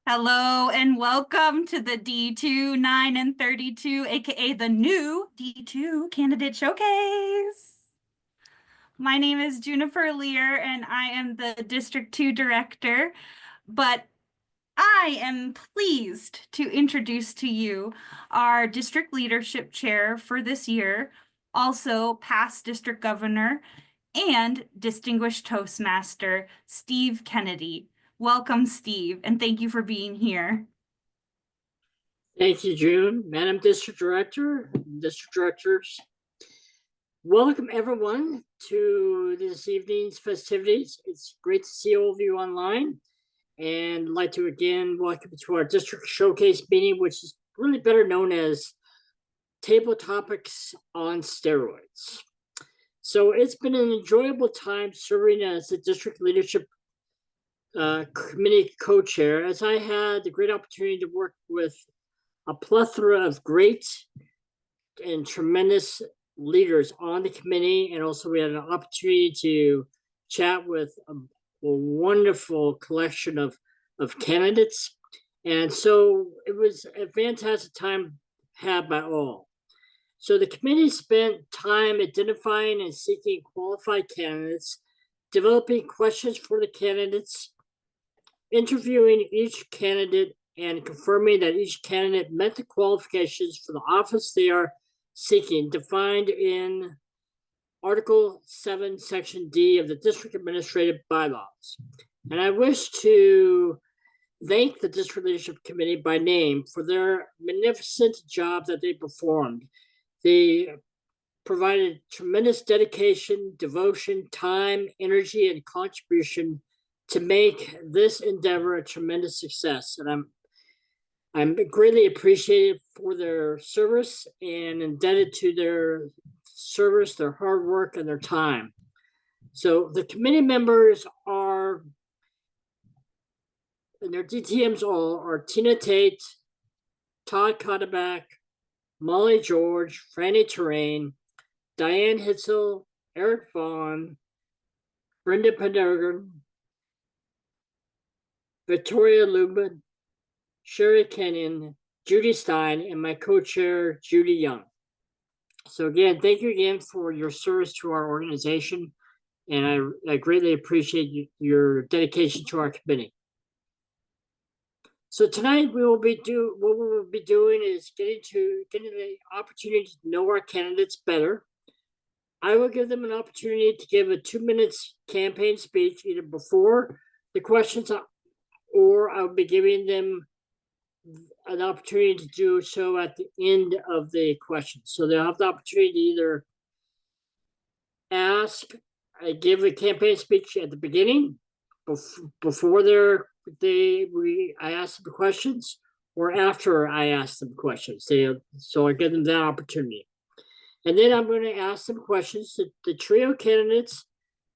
Hello and welcome to the D2, 9, and 32, aka the new D2 Candidate Showcase. My name is Juniper Lear and I am the District 2 Director, but I am pleased to introduce to you our District Leadership Chair for this year, also past District Governor and Distinguished Toastmaster, Steve Kennedy. Welcome, Steve, and thank you for being here. Thank you, June. Madam District Director, District Directors, welcome everyone to this evening's festivities. It's great to see all of you online, and I'd like to again welcome you to our District Showcase meeting, which is really better known as Table Topics on Steroids. So it's been an enjoyable time serving as the District Leadership Committee co-chair, as I had the great opportunity to work with a plethora of great and tremendous leaders on the committee, and also we had an opportunity to chat with a wonderful collection of candidates, and so it was a fantastic time had by all. So the committee spent time identifying and seeking qualified candidates, developing questions for the candidates, interviewing each candidate, and confirming that each candidate met the qualifications for the office they are seeking, defined in Article 7, Section D of the District Administrative Bylaws. And I wish to thank the District Leadership Committee by name for their magnificent job that they performed. They provided tremendous dedication, devotion, time, energy, and contribution to make this endeavor a tremendous success. And I'm greatly appreciated for their service and indebted to their service, their hard work, and their time. So the committee members are, and their DTMs all are Tina Tate, Todd Cotterback, Molly George, Franny Terrain, Diane Hitzel, Eric Vaughn, Brenda Pendergren, Victoria Lubin, Sherry Kenyon, Judy Stein, and my co-chair, Judy Young. So again, thank you again for your service to our organization, and I greatly appreciate your dedication to our committee. So tonight what we will be doing is getting the opportunity to know our candidates better. I will give them an opportunity to give a 2 minutes campaign speech either before the questions, or I'll be giving them an opportunity to do so at the end of the question. So they'll have the opportunity to either give a campaign speech at the beginning, before I ask them the questions, or after I ask them questions. So I give them that opportunity. And then I'm going to ask them questions. The trio candidates,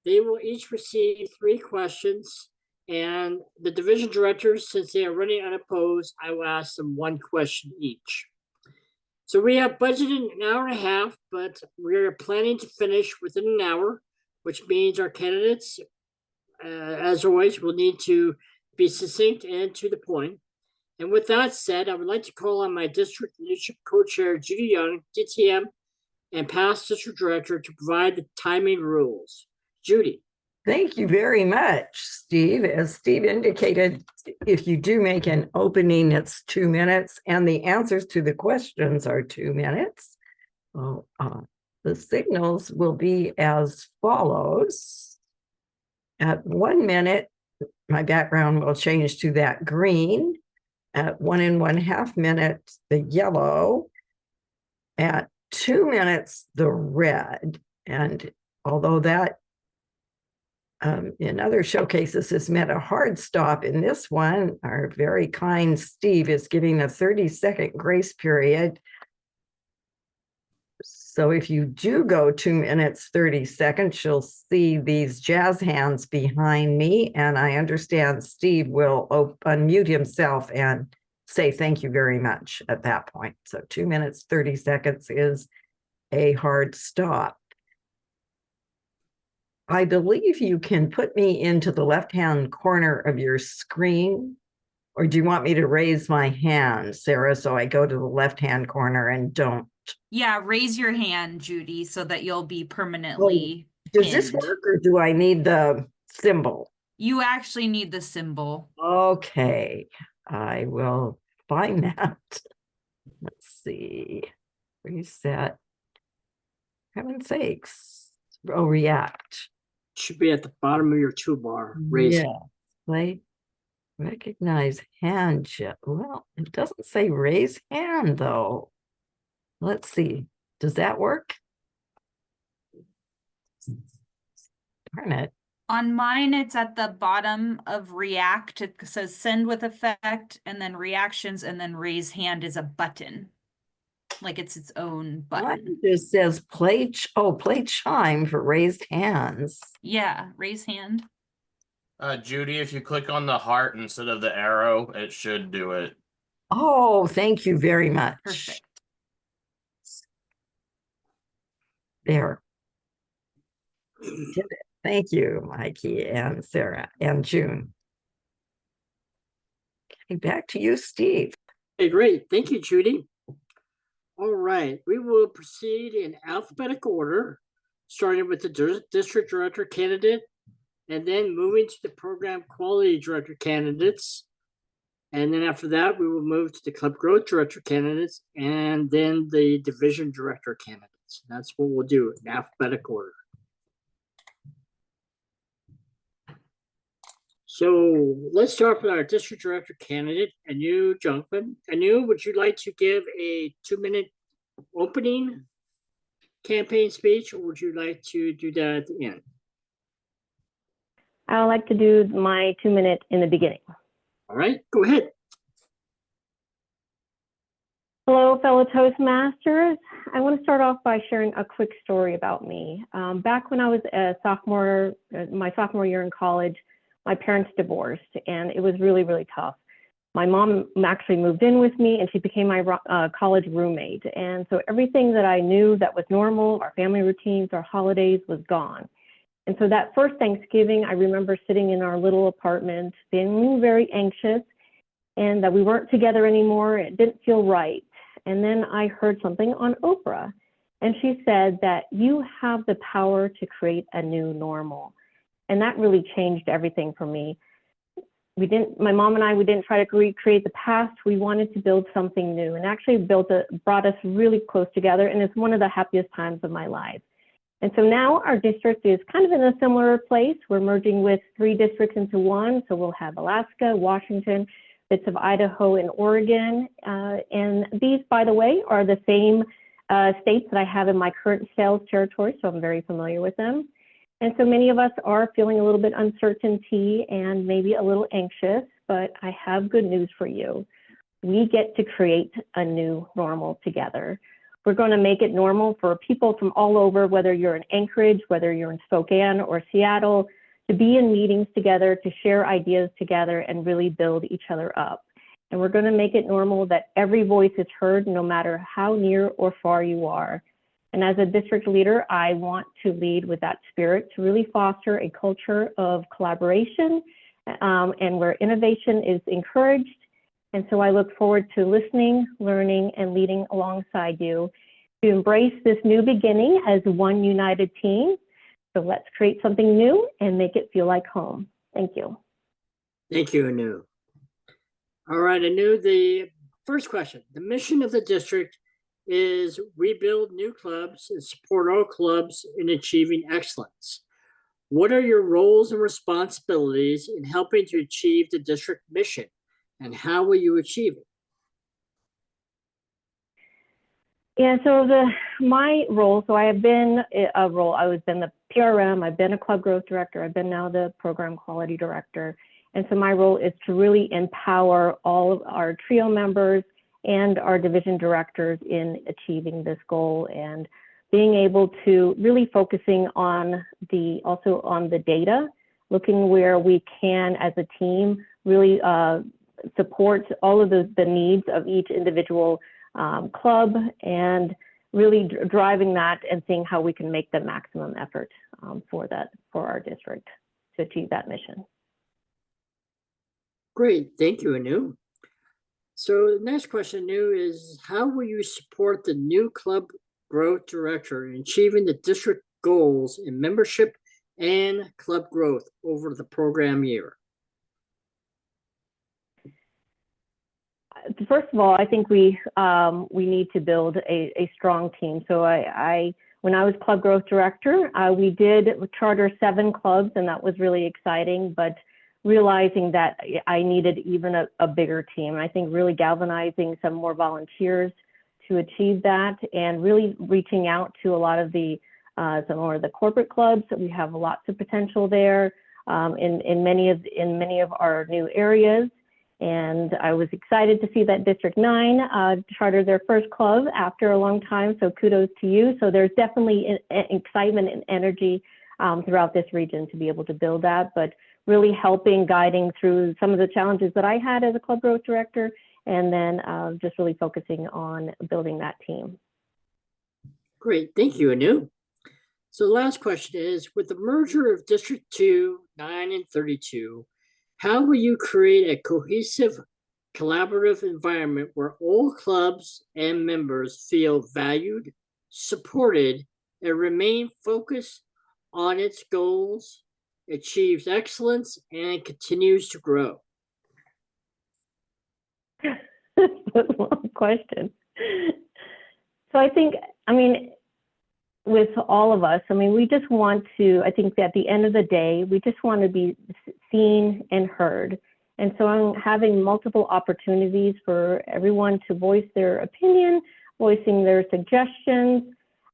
they will each receive 3 questions. And the division directors, since they are running unopposed, I will ask them 1 question each. So we have budgeted an hour and a half, but we're planning to finish within an hour, which means our candidates, as always, will need to be succinct and to the point. And with that said, I would like to call on my district leadership co-chair, Judy Young, DTM, and past district director to provide the timing rules. Judy. Thank you very much, Steve. As Steve indicated, if you do make an opening, it's 2 minutes, and the answers to the questions are 2 minutes. Well, the signals will be as follows. At 1 minute, my background will change to that green. At 1 1/2 minutes, the yellow. At 2 minutes, the red. And although that in other showcases has meant a hard stop, in this one, our very kind Steve is giving a 30-second grace period. So if you do go 2 minutes, 30 seconds, you'll see these jazz hands behind me. And I understand Steve will unmute himself and say thank you very much at that point. So 2 minutes, 30 seconds is a hard stop. I believe you can put me into the left-hand corner of your screen Or do you want me to raise my hand, Sarah, so I go to the left-hand corner and don't? Yeah, raise your hand, Judy, so that you'll be permanently Does this pinned. work or do I need the symbol? You actually need the symbol. Okay, I will find that. Let's see. Reset. Heaven's sakes. Oh, react. Should be at the bottom of your toolbar. Raise Yeah. Play. Recognize hand. Well, it doesn't say raise hand though. Let's see. Does that work? Darn it. On mine, it's at the bottom of React. It says send with effect, and then reactions, and then raise hand is a button. Like it's its own Mine button. just says play. Play chime for raised hands. Yeah, raise hand. Judy, if you click on the heart instead of the arrow, it should do it. Oh, thank you very much. Perfect. There. Did it. Thank you, Mikey and Sarah and June. Okay, back to you, Steve. Okay, great. Thank you, Judy. All right, we will proceed in alphabetical order, starting with the district director candidate, and then moving to the program quality director candidates. And then after that, we will move to the club growth director candidates, and then the division director candidates. That's what we'll do in alphabetical order. So let's start with our district director candidate, Anu Junkman. Anu, would you like to give a 2-minute opening campaign speech, or would you like to do that at the end? I would like to do my 2-minute in the beginning. All right, go ahead. Hello, fellow Toastmasters. I want to start off by sharing a quick story about me. Back when I was a sophomore, my sophomore year in college, my parents divorced, and it was really, really tough. My mom actually moved in with me, and she became my college roommate. And so everything that I knew that was normal, our family routines, our holidays, was gone. And so that first Thanksgiving, I remember sitting in our little apartment, feeling very anxious, and that we weren't together anymore. It didn't feel right. And then I heard something on Oprah, and she said that you have the power to create a new normal. And that really changed everything for me. My mom and I, we didn't try to recreate the past. We wanted to build something new, and actually brought us really close together. And it's one of the happiest times of my life. And so now our district is kind of in a similar place. We're merging with 3 districts into one. So we'll have Alaska, Washington, bits of Idaho and Oregon. And these, by the way, are the same states that I have in my current sales territory. So I'm very familiar with them. And so many of us are feeling a little bit uncertainty and maybe a little anxious, but I have good news for you. We get to create a new normal together. We're going to make it normal for people from all over, whether you're in Anchorage, whether you're in Spokane or Seattle, to be in meetings together, to share ideas together and really build each other up. And we're going to make it normal that every voice is heard, no matter how near or far you are. And as a district leader, I want to lead with that spirit to really foster a culture of collaboration and where innovation is encouraged. And so I look forward to listening, learning, and leading alongside you to embrace this new beginning as one united team. So let's create something new and make it feel like home. Thank you. Thank you, Anu. All right, Anu, the first question. The mission of the district is rebuild new clubs and support all clubs in achieving excellence. What are your roles and responsibilities in helping to achieve the district mission, and how will you achieve it? Yeah, so my role, so I have been I've been the PRM, I've been a club growth director, I've been now the program quality director. And so my role is to really empower all of our trio members and our division directors in achieving this goal, and being able to really focusing on also on the data, looking where we can as a team really support all of the needs of each individual club, and really driving that and seeing how we can make the maximum effort for our district to achieve that mission. Great, thank you, Anu. So the next question, Anu, is how will you support the new club growth director in achieving the district goals in membership and club growth over the program year? First of all, I think we need to build a strong team. So when I was club growth director, we did charter 7 clubs, and that was really exciting. But realizing that I needed even a bigger team, I think really galvanizing some more volunteers to achieve that, and really reaching out to a lot of the some more of the corporate clubs. That we have lots of potential there in many of our new areas. And I was excited to see that District 9 chartered their first club after a long time, so kudos to you. So there's definitely excitement and energy throughout this region to be able to build that, but really helping, guiding through some of the challenges that I had as a club growth director, and then just really focusing on building that team. Great, thank you, Anu. So the last question is, with the merger of District 2, 9, and 32, how will you create a cohesive, collaborative environment where all clubs and members feel valued, supported, and remain focused on its goals, achieves excellence, and continues to grow? That's a long question. So I think, with all of us, we just want to, I think that at the end of the day, we just want to be seen and heard. And so I'm having multiple opportunities for everyone to voice their opinion, voicing their suggestions.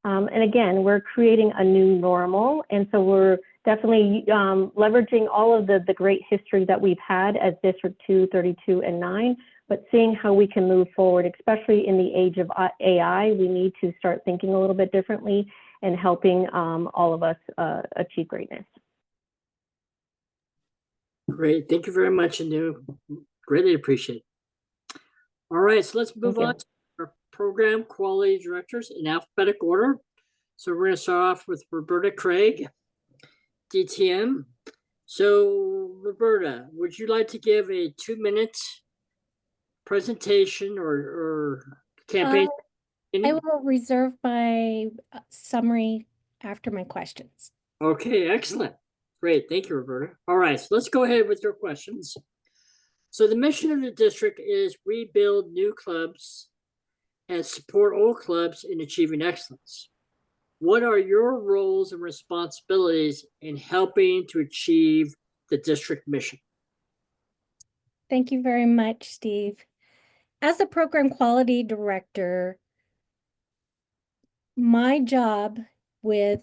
And again, we're creating a new normal. And so we're definitely leveraging all of the great history that we've had as District 2, 32, and 9, but seeing how we can move forward, especially in the age of AI. We need to start thinking a little bit differently and helping all of us achieve greatness. Great, thank you very much, Anu. Greatly appreciate it. All right, so let's move on to our program quality directors in alphabetical order. So we're going to start off with Roberta Craig, DTM. So Roberta, would you like to give a 2-minute presentation or campaign? I will reserve my summary after my questions. Okay, excellent. Great, thank you, Roberta. All right, so let's go ahead with your questions. So the mission of the district is rebuild new clubs and support all clubs in achieving excellence. What are your roles and responsibilities in helping to achieve the district mission? Thank you very much, Steve. As the program quality director, my job with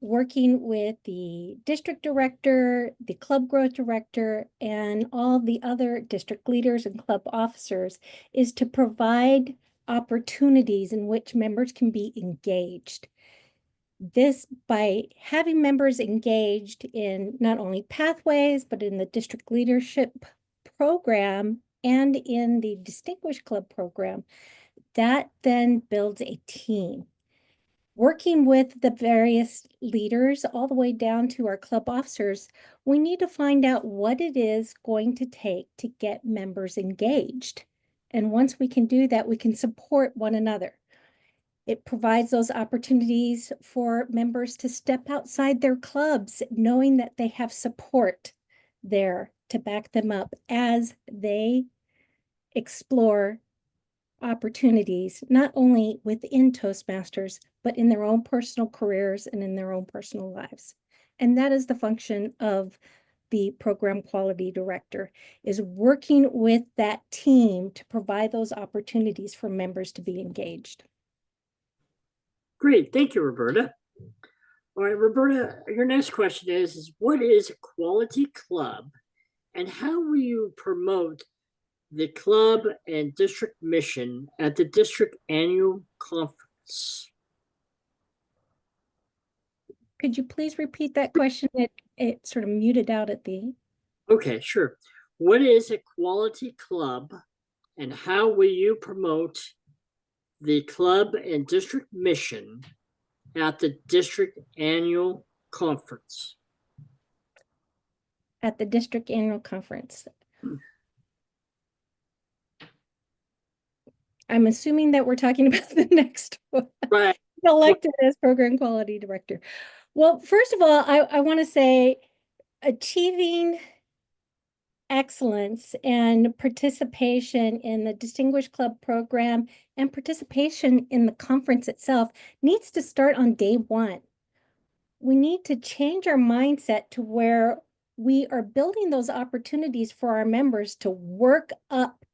working with the district director, the club growth director, and all the other district leaders and club officers is to provide opportunities in which members can be engaged. This, by having members engaged in not only pathways, but in the district leadership program and in the Distinguished Club program, that then builds a team. Working with the various leaders all the way down to our club officers, we need to find out what it is going to take to get members engaged. And once we can do that, we can support one another. It provides those opportunities for members to step outside their clubs, knowing that they have support there to back them up as they explore opportunities, not only within Toastmasters, but in their own personal careers and in their own personal lives. And that is the function of the program quality director, is working with that team to provide those opportunities for members to be engaged. Great, thank you, Roberta. All right, Roberta, your next question is what is a quality club and how will you promote the club and district mission at the district annual conference? Could you please repeat that question? It sort of muted out at the... Okay, sure. What is a quality club and how will you promote the club and district mission at the district annual conference? At the district annual conference. I'm assuming that we're talking about the next one. Right. Elected as program quality director. Well, first of all, I want to say achieving excellence and participation in the Distinguished Club program and participation in the conference itself needs to start on day one. We need to change our mindset to where we are building those opportunities for our members to work up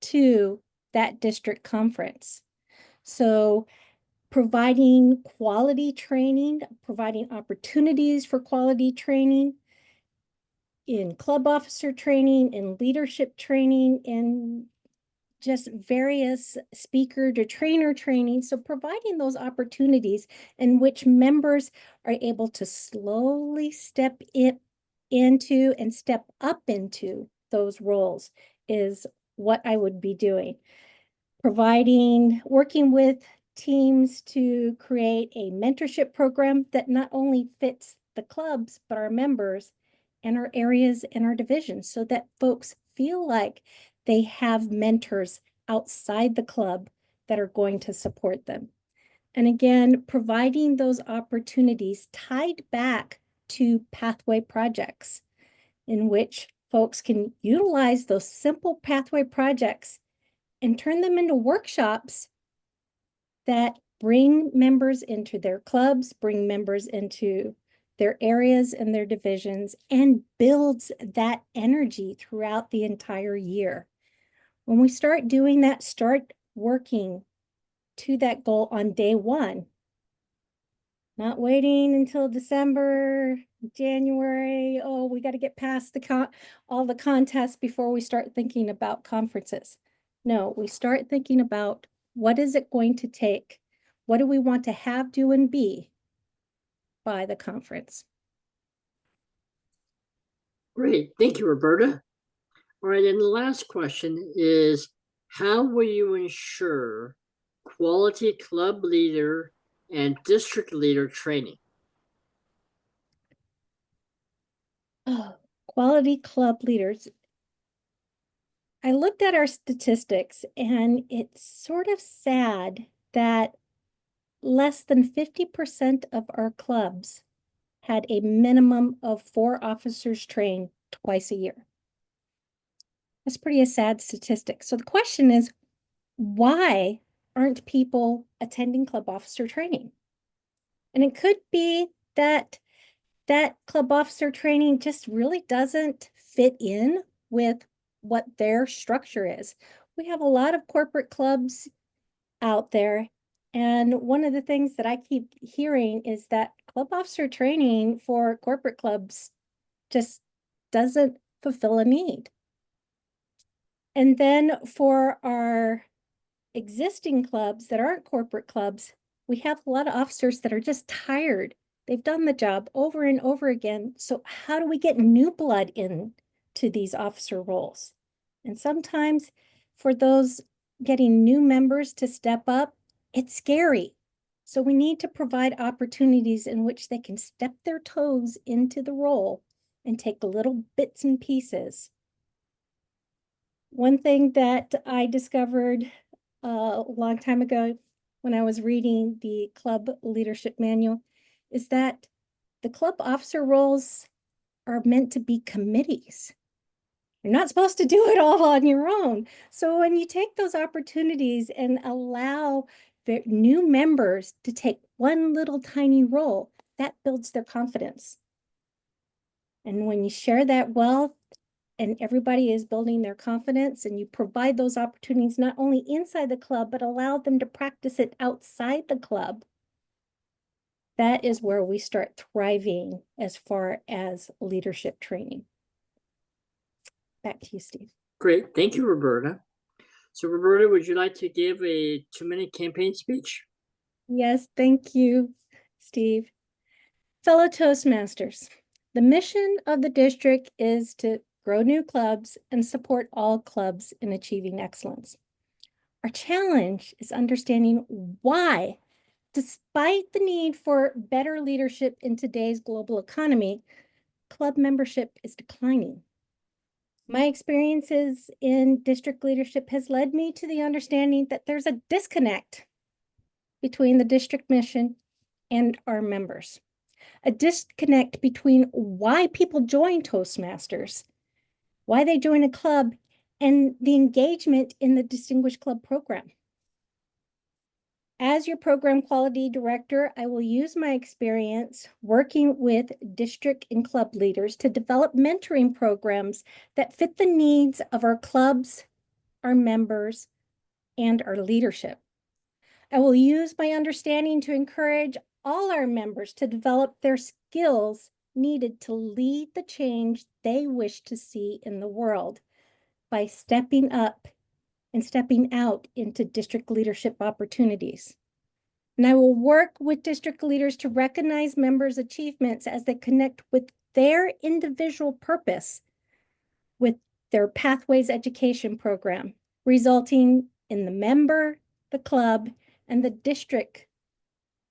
to that district conference. So providing quality training, providing opportunities for quality training in club officer training, in leadership training, in just various speaker to trainer training. So providing those opportunities in which members are able to slowly step into and step up into those roles is what I would be doing. Working with teams to create a mentorship program that not only fits the clubs, but our members and our areas and our divisions so that folks feel like they have mentors outside the club that are going to support them. And again, providing those opportunities tied back to pathway projects in which folks can utilize those simple pathway projects and turn them into workshops that bring members into their clubs, bring members into their areas and their divisions, and builds that energy throughout the entire year. When we start doing that, start working to that goal on day one, not waiting until December, January. Oh, we got to get past all the contests before we start thinking about conferences. No, we start thinking about what is it going to take? What do we want to have, do, and be by the conference? Great. Thank you, Roberta. All right. And the last question is, how will you ensure quality club leader and district leader training? Oh, quality club leaders. I looked at our statistics and it's sort of sad that less than 50% of our clubs had a minimum of 4 officers trained twice a year. That's pretty a sad statistic. So the question is, why aren't people attending club officer training? And it could be that that club officer training just really doesn't fit in with what their structure is. We have a lot of corporate clubs out there. And one of the things that I keep hearing is that club officer training for corporate clubs just doesn't fulfill a need. And then for our existing clubs that aren't corporate clubs, we have a lot of officers that are just tired. They've done the job over and over again. So how do we get new blood in to these officer roles? And sometimes for those getting new members to step up, it's scary. So we need to provide opportunities in which they can step their toes into the role and take little bits and pieces. One thing that I discovered a long time ago when I was reading the club leadership manual is that the club officer roles are meant to be committees. You're not supposed to do it all on your own. So when you take those opportunities and allow the new members to take one little tiny role, that builds their confidence. And when you share that wealth and everybody is building their confidence and you provide those opportunities not only inside the club, but allow them to practice it outside the club, that is where we start thriving as far as leadership training. Back to you, Steve. Great. Thank you, Roberta. So, Roberta, would you like to give a 2-minute campaign speech? Yes, thank you, Steve. Fellow Toastmasters, the mission of the district is to grow new clubs and support all clubs in achieving excellence. Our challenge is understanding why, despite the need for better leadership in today's global economy, club membership is declining. My experiences in district leadership has led me to the understanding that there's a disconnect between the district mission and our members. A disconnect between why people join Toastmasters, why they join a club, and the engagement in the Distinguished Club program. As your program quality director, I will use my experience working with district and club leaders to develop mentoring programs that fit the needs of our clubs, our members, and our leadership. I will use my understanding to encourage all our members to develop their skills needed to lead the change they wish to see in the world by stepping up and stepping out into district leadership opportunities. And I will work with district leaders to recognize members' achievements as they connect with their individual purpose with their Pathways Education program, resulting in the member, the club, and the district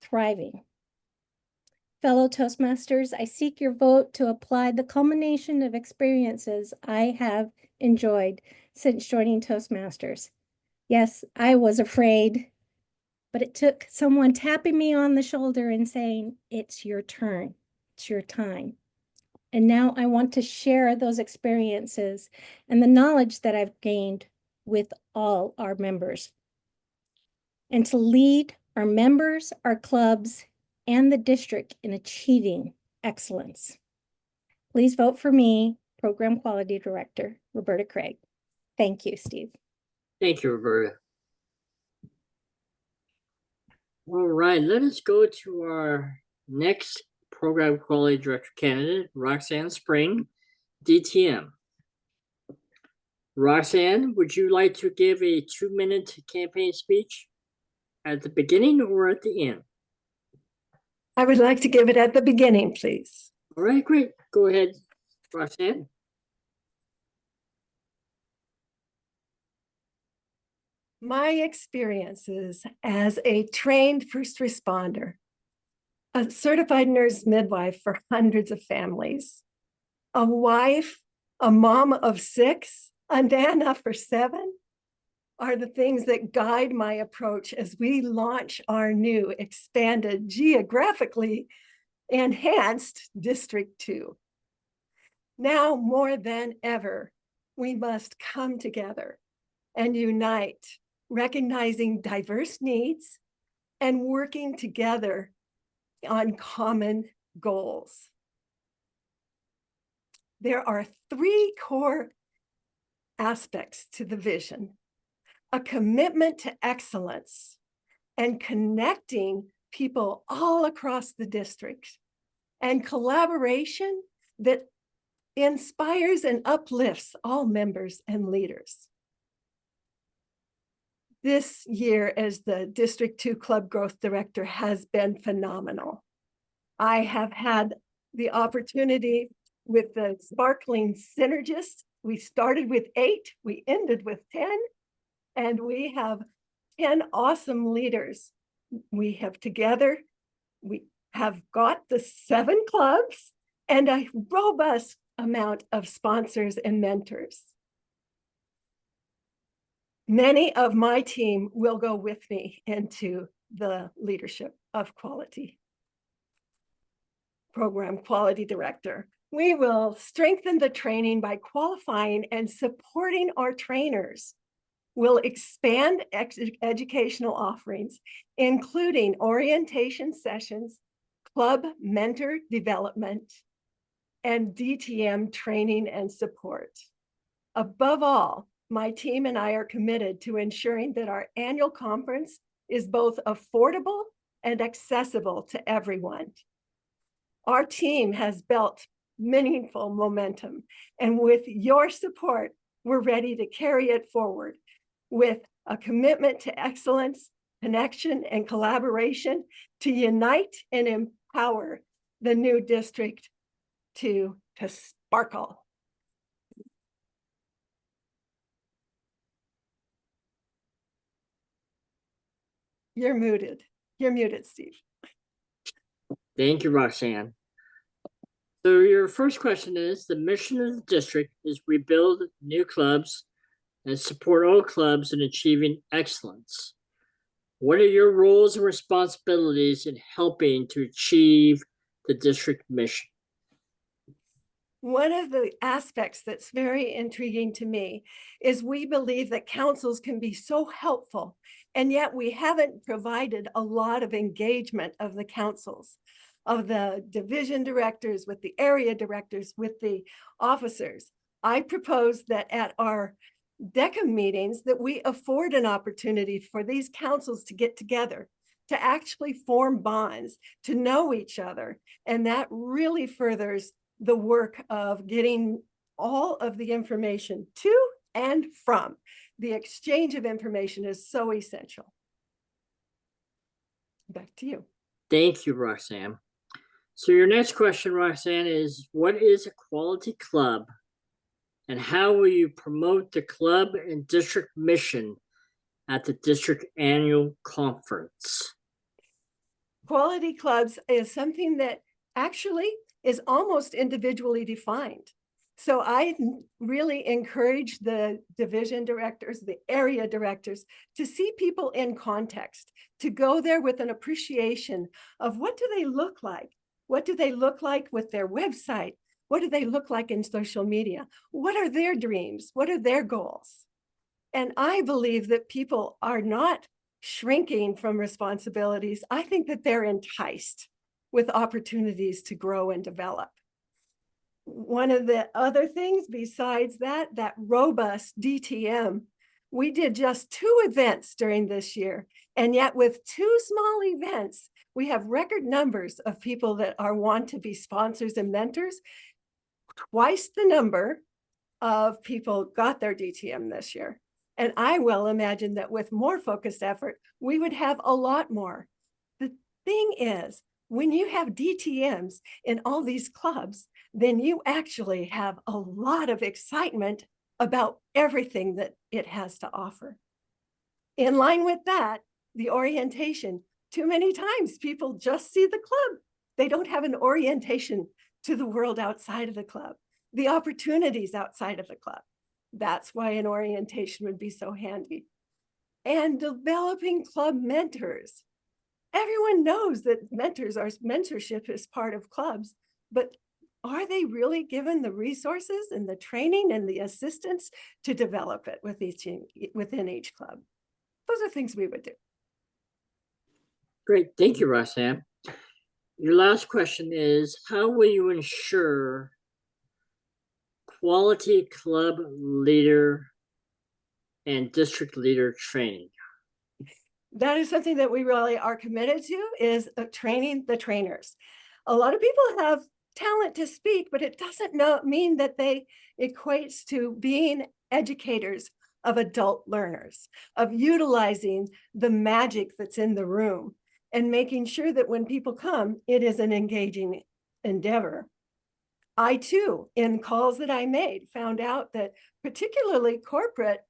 thriving. Fellow Toastmasters, I seek your vote to apply the culmination of experiences I have enjoyed since joining Toastmasters. Yes, I was afraid, but it took someone tapping me on the shoulder and saying, it's your turn, it's your time. And now I want to share those experiences and the knowledge that I've gained with all our members, and to lead our members, our clubs, and the district in achieving excellence. Please vote for me, Program Quality Director, Roberta Craig. Thank you, Steve. Thank you, Roberta. All right, let us go to our next program quality director candidate, Roxanne Spring, DTM. Roxanne, would you like to give a 2-minute campaign speech at the beginning or at the end? I would like to give it at the beginning, please. All right, great. Go ahead, Roxanne. My experiences as a trained first responder, a certified nurse midwife for hundreds of families, a wife, a mom of 6, a nana for 7, are the things that guide my approach as we launch our new expanded, geographically enhanced District 2. Now more than ever, we must come together and unite, recognizing diverse needs and working together on common goals. There are 3 core aspects to the vision: a commitment to excellence and connecting people all across the district, and collaboration that inspires and uplifts all members and leaders. This year as the District 2 Club Growth Director has been phenomenal. I have had the opportunity with the sparkling synergists. We started with 8, we ended with 10, and we have 10 awesome leaders. We have got the 7 clubs and a robust amount of sponsors and mentors. Many of my team will go with me into the leadership of quality. Program Quality Director. We will strengthen the training by qualifying and supporting our trainers. We'll expand educational offerings, including orientation sessions, club mentor development, and DTM training and support. Above all, my team and I are committed to ensuring that our annual conference is both affordable and accessible to everyone. Our team has built meaningful momentum, and with your support, we're ready to carry it forward with a commitment to excellence, connection, and collaboration to unite and empower the new District to sparkle. You're muted. You're muted, Steve. Thank you, Roxanne. So your first question is, the mission of the district is rebuild new clubs and support all clubs in achieving excellence. What are your roles and responsibilities in helping to achieve the district mission? One of the aspects that's very intriguing to me is we believe that councils can be so helpful, and yet we haven't provided a lot of engagement of the councils, of the division directors, with the area directors, with the officers. I propose that at our DECA meetings that we afford an opportunity for these councils to get together, to actually form bonds, to know each other, and that really furthers the work of getting all of the information to and from. The exchange of information is so essential. Back to you. Thank you, Roxanne. So your next question, Roxanne, is what is a quality club? And how will you promote the club and district mission at the district annual conference? Quality clubs is something that actually is almost individually defined. So I really encourage the division directors, the area directors, to see people in context, to go there with an appreciation of what do they look like? What do they look like with their website? What do they look like in social media? What are their dreams? What are their goals? And I believe that people are not shrinking from responsibilities. I think that they're enticed with opportunities to grow and develop. One of the other things besides that robust DTM, we did just 2 events during this year. And yet with 2 small events, we have record numbers of people that want to be sponsors and mentors. Twice the number of people got their DTM this year. And I will imagine that with more focused effort, we would have a lot more. The thing is, when you have DTMs in all these clubs, then you actually have a lot of excitement about everything that it has to offer. In line with that, the orientation, too many times people just see the club. They don't have an orientation to the world outside of the club, the opportunities outside of the club. That's why an orientation would be so handy. And developing club mentors. Everyone knows that mentorship is part of clubs, but are they really given the resources and the training and the assistance to develop it within each club? Those are things we would do. Great, thank you, Roxanne. Your last question is, how will you ensure quality club leader and district leader training? That is something that we really are committed to, is training the trainers. A lot of people have talent to speak, but it doesn't mean that they equates to being educators of adult learners, of utilizing the magic that's in the room and making sure that when people come, it is an engaging endeavor. I too, in calls that I made, found out that particularly corporate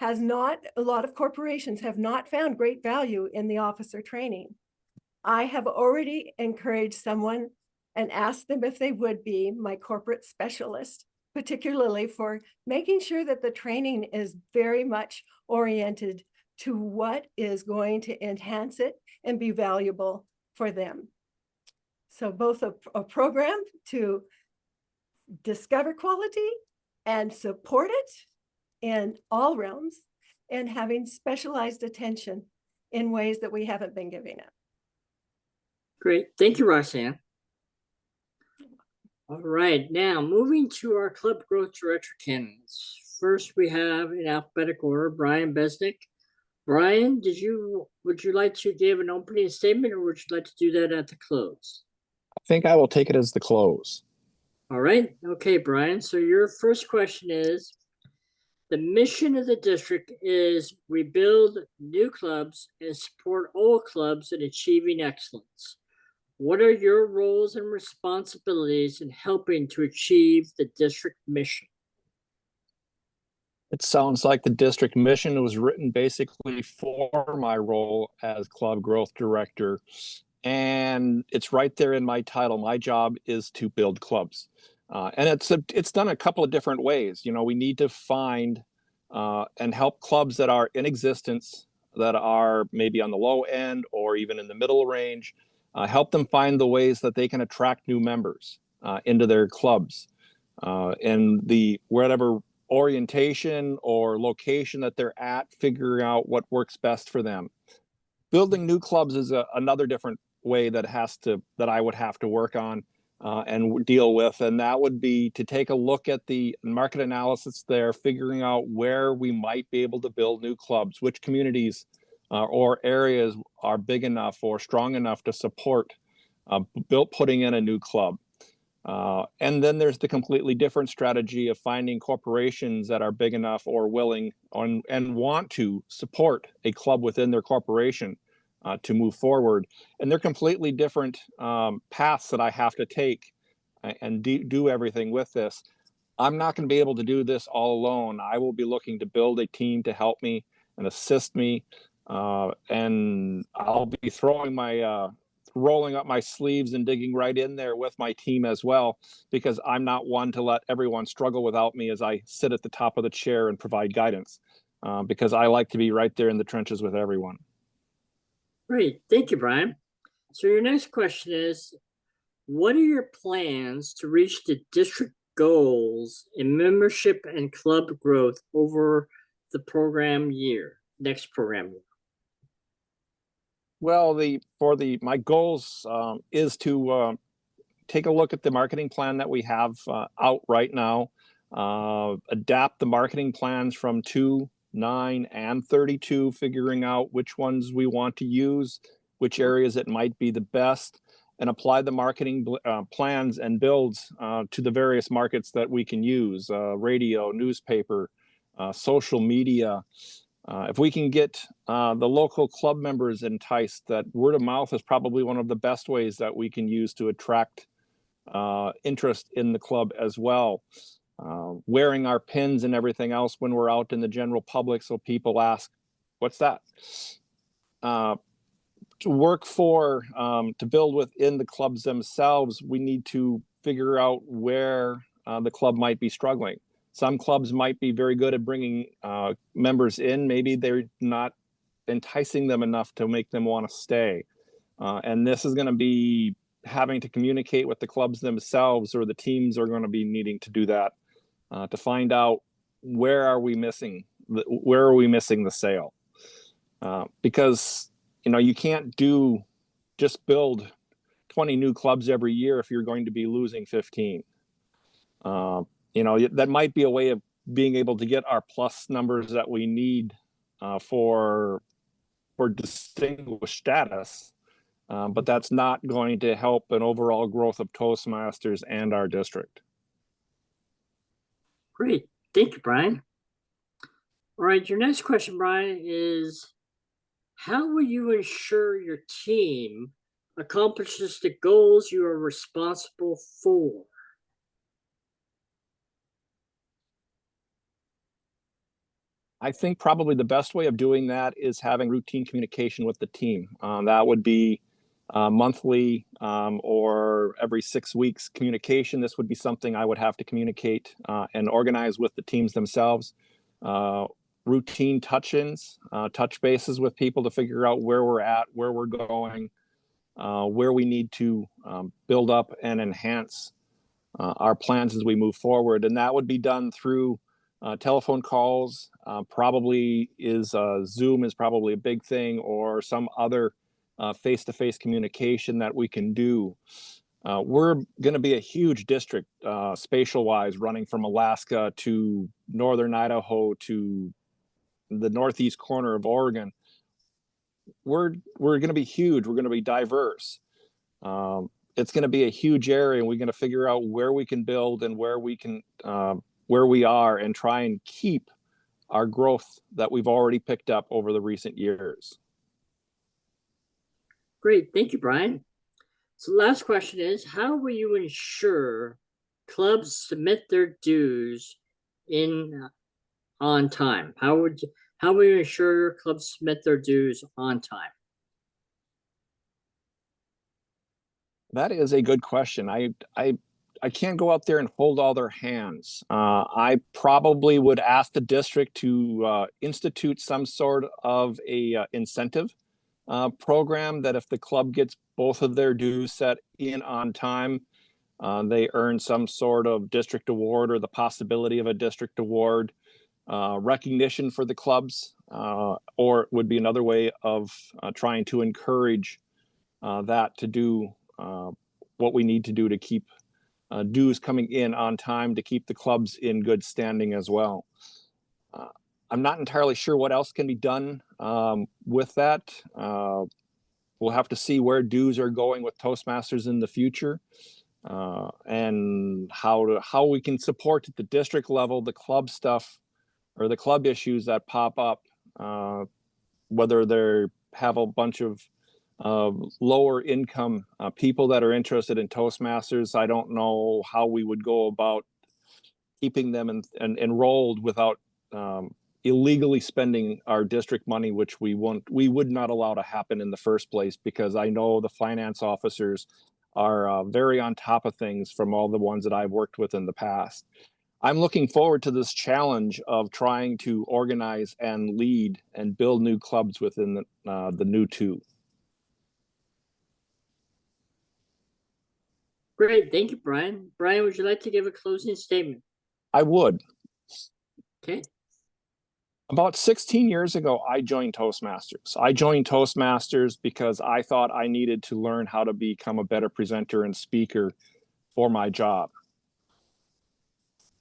a lot of corporations have not found great value in the officer training. I have already encouraged someone and asked them if they would be my corporate specialist, particularly for making sure that the training is very much oriented to what is going to enhance it and be valuable for them. So both a program to discover quality and support it in all realms, and having specialized attention in ways that we haven't been giving it. Great, thank you, Roxanne. All right, now moving to our club growth director candidates. First, we have in alphabetical order, Brian Besnick. Brian, would you like to give an opening statement, or would you like to do that at the close? I think I will take it as the close. All right, okay, Brian. So your first question is, the mission of the district is rebuild new clubs and support all clubs in achieving excellence. What are your roles and responsibilities in helping to achieve the district mission? It sounds like the district mission was written basically for my role as club growth director. and it's right there in my title. My job is to build clubs. And it's done a couple of different ways. You know, we need to find and help clubs that are in existence, that are maybe on the low end or even in the middle range, help them find the ways that they can attract new members into their clubs. And the whatever orientation or location that they're at, figuring out what works best for them. Building new clubs is another different way that I would have to work on and deal with, and that would be to take a look at the market analysis there, figuring out where we might be able to build new clubs, which communities or areas are big enough or strong enough to support putting in a new club. And then there's the completely different strategy of finding corporations that are big enough or willing and want to support a club within their corporation to move forward. And they're completely different paths that I have to take and do everything with this. I'm not going to be able to do this all alone. I will be looking to build a team to help me and assist me. And I'll be rolling up my sleeves and digging right in there with my team as well, because I'm not one to let everyone struggle without me as I sit at the top of the chair and provide guidance, because I like to be right there in the trenches with everyone. Great, thank you, Brian. So your next question is, what are your plans to reach the district goals in membership and club growth over the next program year? Well, my goals is to take a look at the marketing plan that we have out right now, adapt the marketing plans from 2, 9, and 32, figuring out which ones we want to use, which areas it might be the best, and apply the marketing plans and builds to the various markets that we can use, radio, newspaper, social media. If we can get the local club members enticed, that word of mouth is probably one of the best ways that we can use to attract interest in the club as well. Wearing our pins and everything else when we're out in the general public, so people ask, what's that? To work to build within the clubs themselves, we need to figure out where the club might be struggling. Some clubs might be very good at bringing members in. Maybe they're not enticing them enough to make them want to stay. And this is going to be having to communicate with the clubs themselves, or the teams are going to be needing to do that to find out where are we missing the sale. Because, you know, you can't just build 20 new clubs every year if you're going to be losing 15. You know, that might be a way of being able to get our plus numbers that we need for distinguished status, but that's not going to help an overall growth of Toastmasters and our district. Great, thank you, Brian. All right, your next question, Brian, is how will you ensure your team accomplishes the goals you are responsible for? I think probably the best way of doing that is having routine communication with the team. That would be monthly or every 6 weeks communication. This would be something I would have to communicate and organize with the teams themselves. Routine touch-ins, touch bases with people to figure out where we're at, where we're going, where we need to build up and enhance our plans as we move forward. And that would be done through telephone calls, probably Zoom is probably a big thing, or some other face-to-face communication that we can do. We're going to be a huge district spatial-wise, running from Alaska to northern Idaho to the northeast corner of Oregon. We're going to be huge. We're going to be diverse. It's going to be a huge area, and we're going to figure out where we can build and where we are, and try and keep our growth that we've already picked up over the recent years. Great, thank you, Brian. So the last question is, how will you ensure clubs submit their dues on time? How will you ensure your clubs submit their dues on time? That is a good question. I can't go out there and hold all their hands. I probably would ask the district to institute some sort of a incentive program that if the club gets both of their dues set in on time, they earn some sort of district award or the possibility of a district award, recognition for the clubs, or it would be another way of trying to encourage that to do what we need to do to keep dues coming in on time to keep the clubs in good standing as well. I'm not entirely sure what else can be done with that. We'll have to see where dues are going with Toastmasters in the future, and how we can support at the district level the club stuff or the club issues that pop up, whether they have a bunch of lower income people that are interested in Toastmasters. I don't know how we would go about keeping them enrolled without illegally spending our district money, which we would not allow to happen in the first place, because I know the finance officers are very on top of things from all the ones that I've worked with in the past. I'm looking forward to this challenge of trying to organize and lead and build new clubs within the new two. Great, thank you, Brian. Brian, would you like to give a closing statement? I would. Okay. About 16 years ago, I joined Toastmasters. I joined Toastmasters because I thought I needed to learn how to become a better presenter and speaker for my job.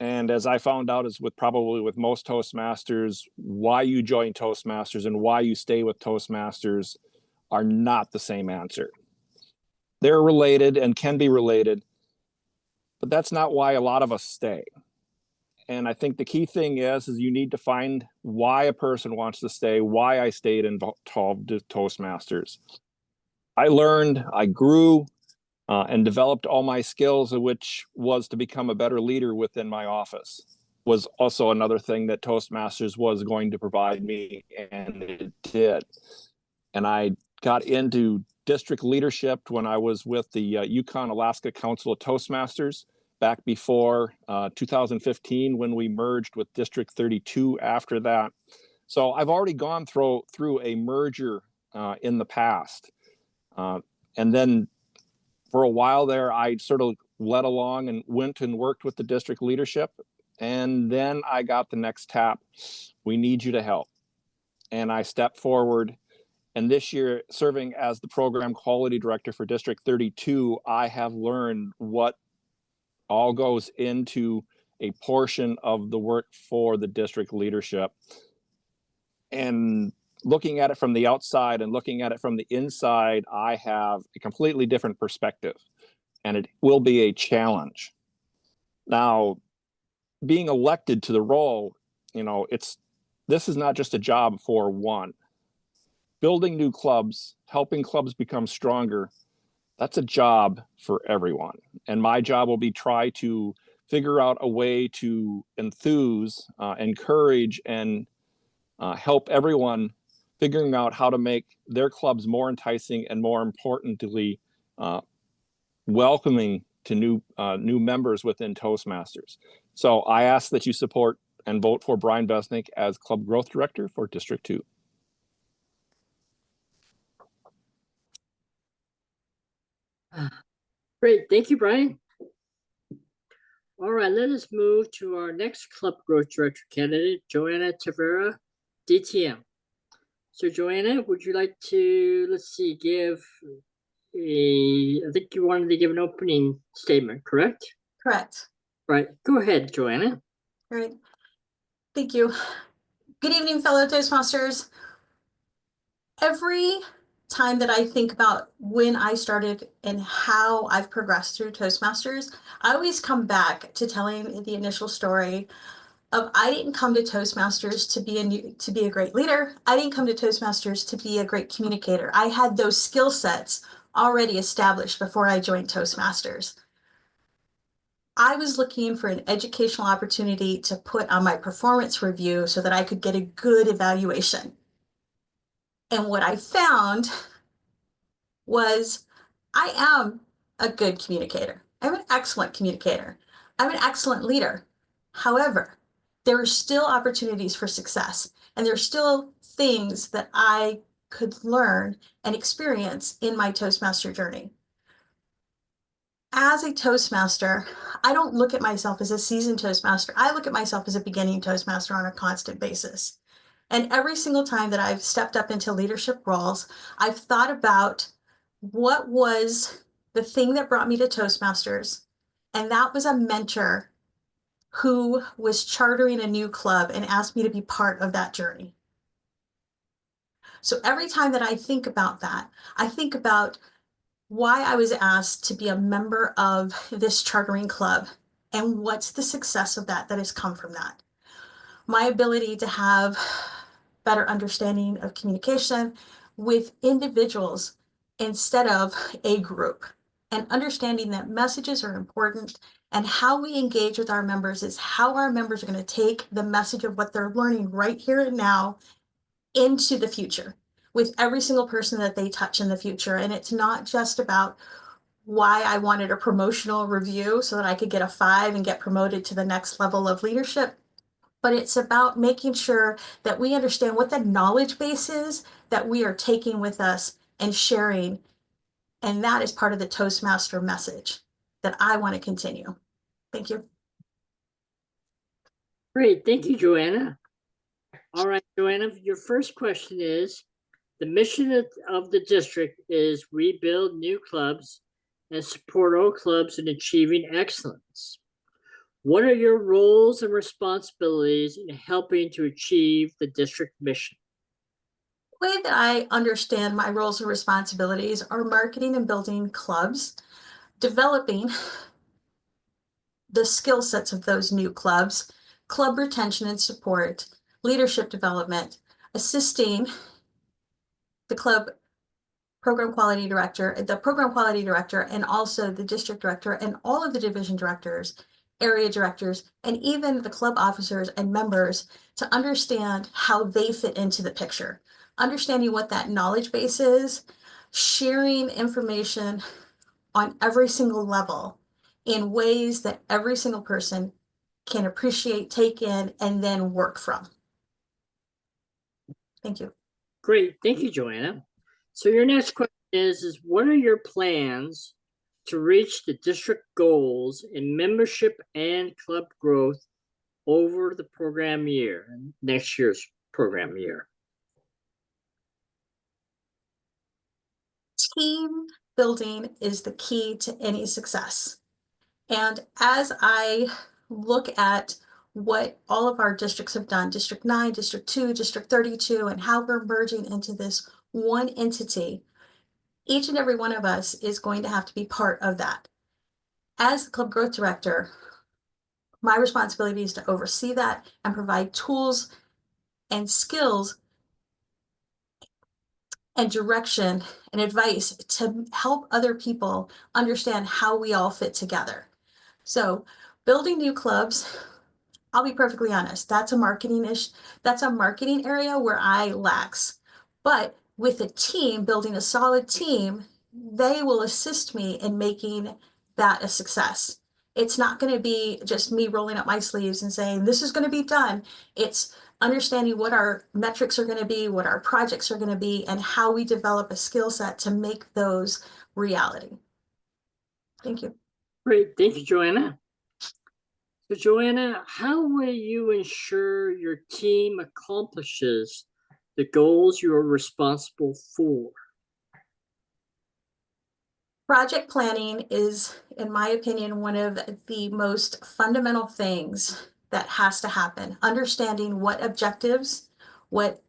And as I found out, is probably with most Toastmasters, why you join Toastmasters and why you stay with Toastmasters are not the same answer. They're related and can be related, but that's not why a lot of us stay. And I think the key thing is you need to find why a person wants to stay, why I stayed involved with Toastmasters. I learned, I grew, and developed all my skills, which was to become a better leader within my office. Was also another thing that Toastmasters was going to provide me, and it did. And I got into district leadership when I was with the Yukon Alaska Council of Toastmasters back before 2015, when we merged with District 32 after that. So I've already gone through a merger in the past. And then for a while there, I sort of led along and went and worked with the district leadership. And then I got the next tap. We need you to help. And I stepped forward. And this year, serving as the program quality director for District 32, I have learned what all goes into a portion of the work for the district leadership. And looking at it from the outside and looking at it from the inside, I have a completely different perspective, and it will be a challenge. Now, being elected to the role, this is not just a job for one. Building new clubs, helping clubs become stronger, that's a job for everyone. And my job will be try to figure out a way to enthuse, encourage, and help everyone figuring out how to make their clubs more enticing and, more importantly, welcoming to new members within Toastmasters. So I ask that you support and vote for Brian Besnick as Club Growth Director for District 2. Great, thank you, Brian. All right, let us move to our next Club Growth Director candidate, Joanna Tavera, DTM. So Joanna, would you like to, give I think you wanted to give an opening statement, correct? Correct. Right, go ahead, Joanna. All right. Thank you. Good evening, fellow Toastmasters. Every time that I think about when I started and how I've progressed through Toastmasters, I always come back to telling the initial story of I didn't come to Toastmasters to be a great leader. I didn't come to Toastmasters to be a great communicator. I had those skill sets already established before I joined Toastmasters. I was looking for an educational opportunity to put on my performance review so that I could get a good evaluation. And what I found was I am a good communicator. I'm an excellent communicator. I'm an excellent leader. However, there are still opportunities for success, and there are still things that I could learn and experience in my Toastmaster journey. As a Toastmaster, I don't look at myself as a seasoned Toastmaster. I look at myself as a beginning Toastmaster on a constant basis. And every single time that I've stepped up into leadership roles, I've thought about what was the thing that brought me to Toastmasters. And that was a mentor who was chartering a new club and asked me to be part of that journey. So every time that I think about that, I think about why I was asked to be a member of this chartering club and what's the success of that has come from that. My ability to have better understanding of communication with individuals instead of a group, and understanding that messages are important, and how we engage with our members is how our members are going to take the message of what they're learning right here and now into the future with every single person that they touch in the future. And it's not just about why I wanted a promotional review so that I could get a 5 and get promoted to the next level of leadership, but it's about making sure that we understand what the knowledge base is that we are taking with us and sharing. And that is part of the Toastmaster message that I want to continue. Thank you. Great, thank you, Joanna. All right, Joanna, your first question is, the mission of the district is rebuild new clubs and support all clubs in achieving excellence. What are your roles and responsibilities in helping to achieve the district mission? The way that I understand my roles and responsibilities are marketing and building clubs, developing the skill sets of those new clubs, club retention and support, leadership development, assisting the club program quality director, and also the district director and all of the division directors, area directors, and even the club officers and members to understand how they fit into the picture, understanding what that knowledge base is, sharing information on every single level in ways that every single person can appreciate, take in, and then work from. Thank you. Great, thank you, Joanna. So your next question is what are your plans to reach the district goals in membership and club growth over the program year, next year's program year? Team building is the key to any success. And as I look at what all of our districts have done, District 9, District 2, District 32, and how we're merging into this one entity, each and every one of us is going to have to be part of that. As the club growth director, my responsibility is to oversee that and provide tools and skills and direction and advice to help other people understand how we all fit together. So building new clubs, I'll be perfectly honest, that's a marketing area where I lax. But with a team, building a solid team, they will assist me in making that a success. It's not going to be just me rolling up my sleeves and saying, this is going to be done. It's understanding what our metrics are going to be, what our projects are going to be, and how we develop a skill set to make those reality. Thank you. Great, thank you, Joanna. So Joanna, how will you ensure your team accomplishes the goals you are responsible for? Project planning is, in my opinion, one of the most fundamental things that has to happen. Understanding what objectives, what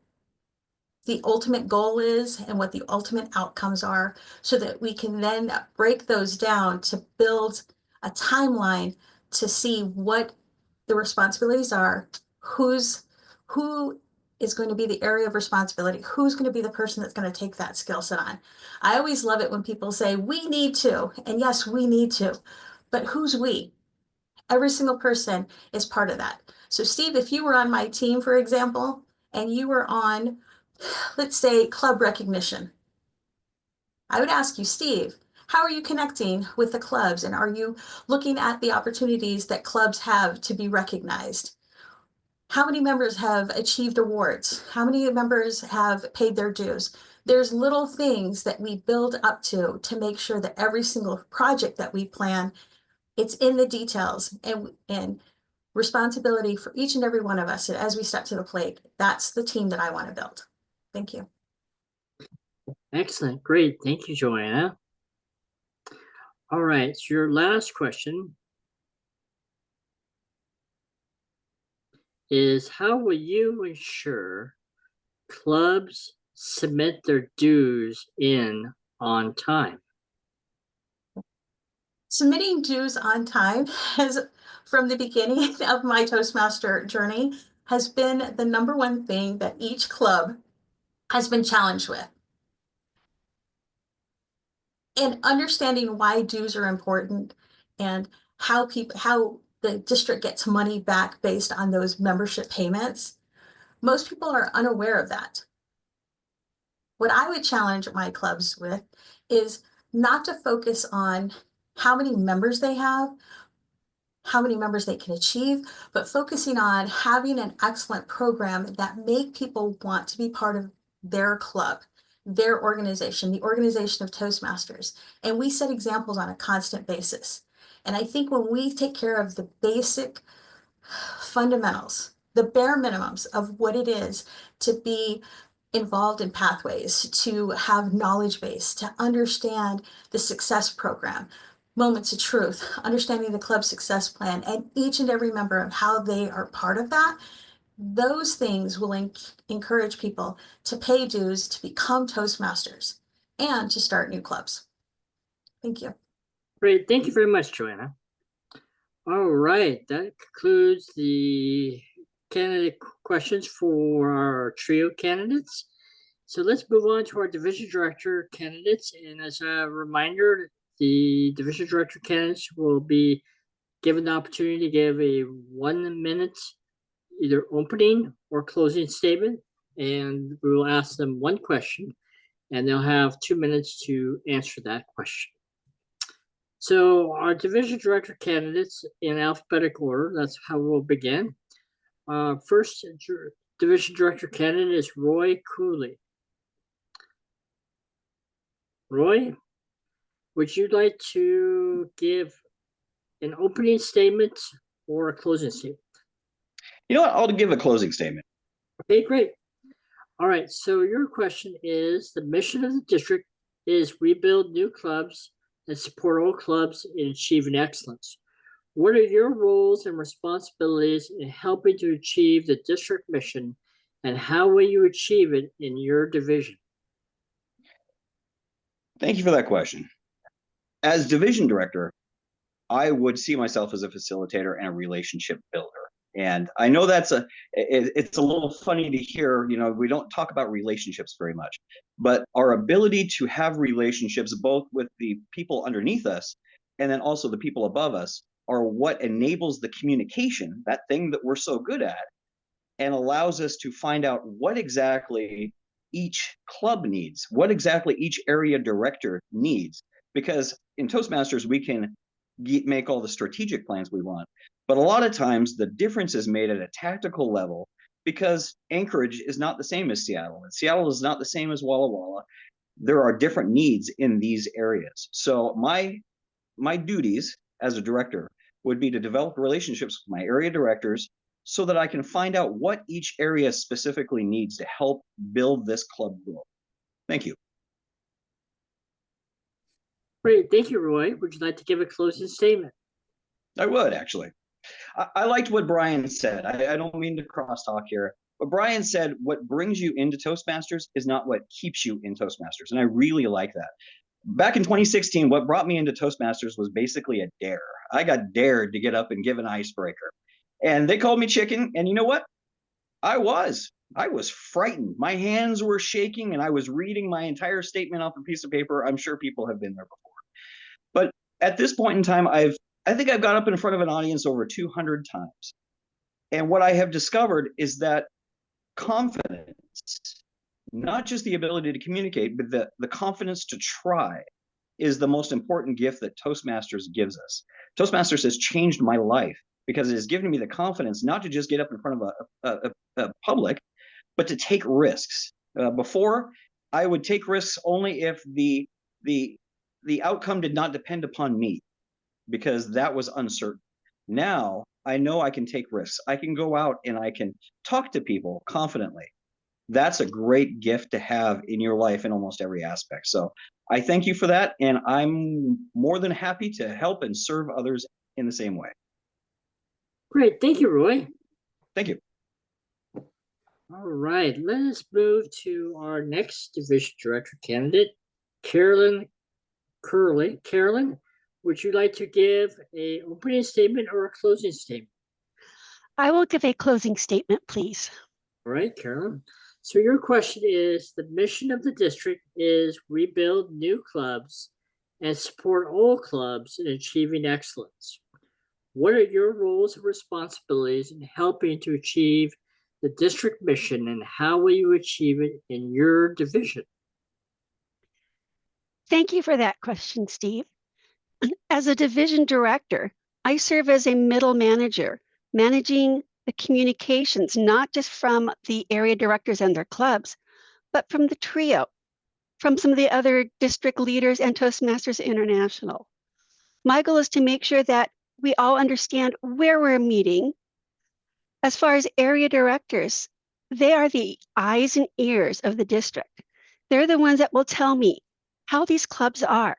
the ultimate goal is, and what the ultimate outcomes are, so that we can then break those down to build a timeline to see what the responsibilities are, who is going to be the area of responsibility, who's going to be the person that's going to take that skill set on. I always love it when people say, we need to, and yes, we need to, but who's we? Every single person is part of that. So Steve, if you were on my team, for example, and you were on, let's say, club recognition, I would ask you, Steve, How are you connecting with the clubs? And are you looking at the opportunities that clubs have to be recognized? How many members have achieved awards? How many members have paid their dues? There's little things that we build up to make sure that every single project that we plan, it's in the details, and responsibility for each and every one of us as we step to the plate. That's the team that I want to build. Thank you. Excellent. Great. Thank you, Joanna. All right. So your last question is, how will you ensure clubs submit their dues in on time? Submitting dues on time has, from the beginning of my Toastmaster journey, has been the number one thing that each club has been challenged with. And understanding why dues are important and how the district gets money back based on those membership payments. Most people are unaware of that. What I would challenge my clubs with is not to focus on how many members they have, how many members they can achieve, but focusing on having an excellent program that make people want to be part of their club, their organization, the organization of Toastmasters. And we set examples on a constant basis. And I think when we take care of the basic fundamentals, the bare minimums of what it is to be involved in pathways, to have knowledge base, to understand the success program, moments of truth, understanding the club success plan, and each and every member of how they are part of that, those things will encourage people to pay dues, to become Toastmasters, and to start new clubs. Thank you. Great. Thank you very much, Joanna. All right. That concludes the candidate questions for our trio candidates. So let's move on to our division director candidates. And as a reminder, the division director candidates will be given the opportunity to give a 1 minute either opening or closing statement. And we will ask them one question, and they'll have 2 minutes to answer that question. So our division director candidates in alphabetical order, that's how we'll begin. First division director candidate is Roy Cooley. Roy, would you like to give an opening statement or a closing statement? You know what? I'll give a closing statement. Okay, great. All right, so your question is, the mission of the district is rebuild new clubs and support all clubs in achieving excellence. What are your roles and responsibilities in helping to achieve the district mission, and how will you achieve it in your division? Thank you for that question. As division director, I would see myself as a facilitator and a relationship builder. And I know it's a little funny to hear, we don't talk about relationships very much, but our ability to have relationships both with the people underneath us and then also the people above us are what enables the communication, that thing that we're so good at, and allows us to find out what exactly each club needs, what exactly each area director needs. Because in Toastmasters, we can make all the strategic plans we want. But a lot of times the difference is made at a tactical level because Anchorage is not the same as Seattle, and Seattle is not the same as Walla Walla. There are different needs in these areas. So my duties as a director would be to develop relationships with my area directors so that I can find out what each area specifically needs to help build this club growth. Thank you. Great, thank you, Roy. Would you like to give a closing statement? I would, actually. I liked what Brian said. I don't mean to crosstalk here, but Brian said what brings you into Toastmasters is not what keeps you in Toastmasters, and I really like that. Back in 2016, what brought me into Toastmasters was basically a dare. I got dared to get up and give an icebreaker, and they called me chicken, and you know what? I was frightened. My hands were shaking, and I was reading my entire statement off a piece of paper. I'm sure people have been there before. But at this point in time, I think I've got up in front of an audience over 200 times. And what I have discovered is that confidence, not just the ability to communicate, but the confidence to try, is the most important gift that Toastmasters gives us. Toastmasters has changed my life because it has given me the confidence not to just get up in front of a public, but to take risks. Before, I would take risks only if the outcome did not depend upon me, because that was uncertain. Now I know I can take risks. I can go out and I can talk to people confidently. That's a great gift to have in your life in almost every aspect. So I thank you for that, and I'm more than happy to help and serve others in the same way. Great, thank you, Roy. Thank you. All right, let us move to our next division director candidate, Carolyn Curley. Carolyn, would you like to give an opening statement or a closing statement? I will give a closing statement, please. All right, Carolyn. So your question is, the mission of the district is rebuild new clubs and support all clubs in achieving excellence. What are your roles and responsibilities in helping to achieve the district mission, and how will you achieve it in your division? Thank you for that question, Steve. As a division director, I serve as a middle manager, managing the communications, not just from the area directors and their clubs, but from the trio, from some of the other district leaders and Toastmasters International. My goal is to make sure that we all understand where we're meeting. As far as area directors, they are the eyes and ears of the district. They're the ones that will tell me how these clubs are.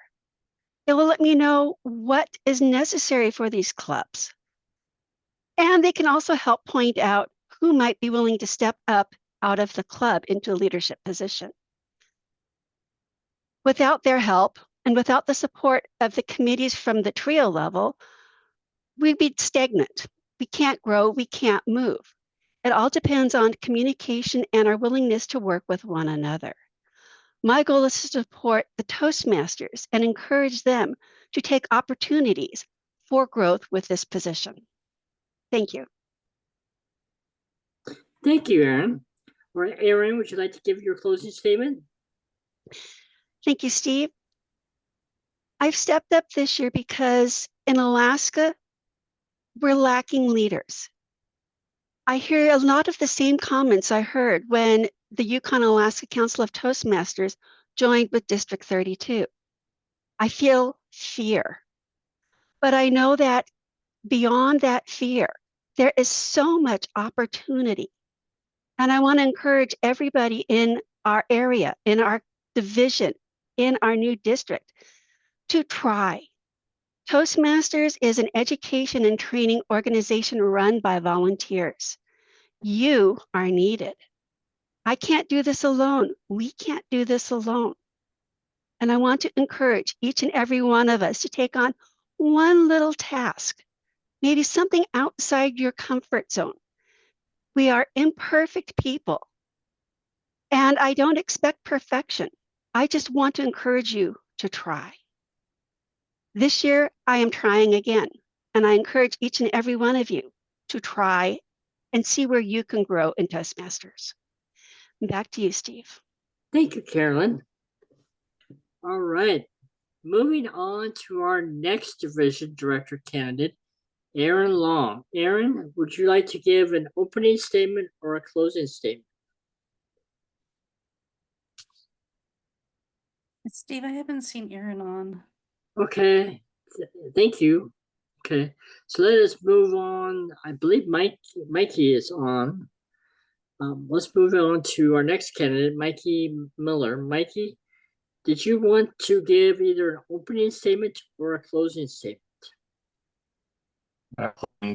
It will let me know what is necessary for these clubs. And they can also help point out who might be willing to step up out of the club into a leadership position. Without their help and without the support of the committees from the trio level, we'd be stagnant. We can't grow, we can't move. It all depends on communication and our willingness to work with one another. My goal is to support the Toastmasters and encourage them to take opportunities for growth with this position. Thank you. Thank you, Erin. All right, Erin, would you like to give your closing statement? Thank you, Steve. I've stepped up this year because in Alaska, we're lacking leaders. I hear a lot of the same comments I heard when the Yukon-Alaska Council of Toastmasters joined with District 32. I feel fear, but I know that beyond that fear, there is so much opportunity. And I want to encourage everybody in our area, in our division, in our new district to try. Toastmasters is an education and training organization run by volunteers. You are needed. I can't do this alone. We can't do this alone. And I want to encourage each and every one of us to take on one little task, maybe something outside your comfort zone. We are imperfect people, and I don't expect perfection. I just want to encourage you to try. This year, I am trying again, and I encourage each and every one of you to try and see where you can grow in Toastmasters. Back to you, Steve. Thank you, Carolyn. All right, moving on to our next division director candidate, Erin Long. Erin, would you like to give an opening statement or a closing statement? Steve, I haven't seen Erin on. Okay, thank you. Okay, so let us move on. I believe Mikey is on. Let's move on to our next candidate, Mikey Miller. Mikey, did you want to give either an opening statement or a closing statement?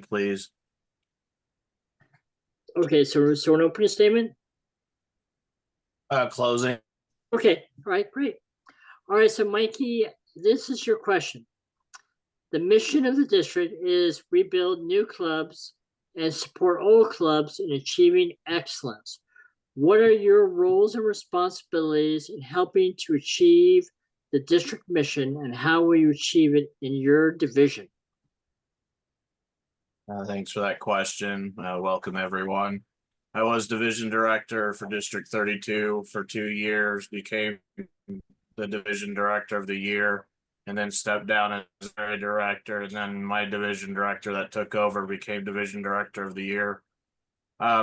Please. Okay, so an opening statement? Closing. Okay, all right, great. All right, so Mikey, this is your question. The mission of the district is rebuild new clubs and support all clubs in achieving excellence. What are your roles and responsibilities in helping to achieve the district mission, and how will you achieve it in your division? Thanks for that question. Welcome, everyone. I was division director for District 32 for 2 years, became the division director of the year and then stepped down as area director. And then my division director that took over became division director of the year.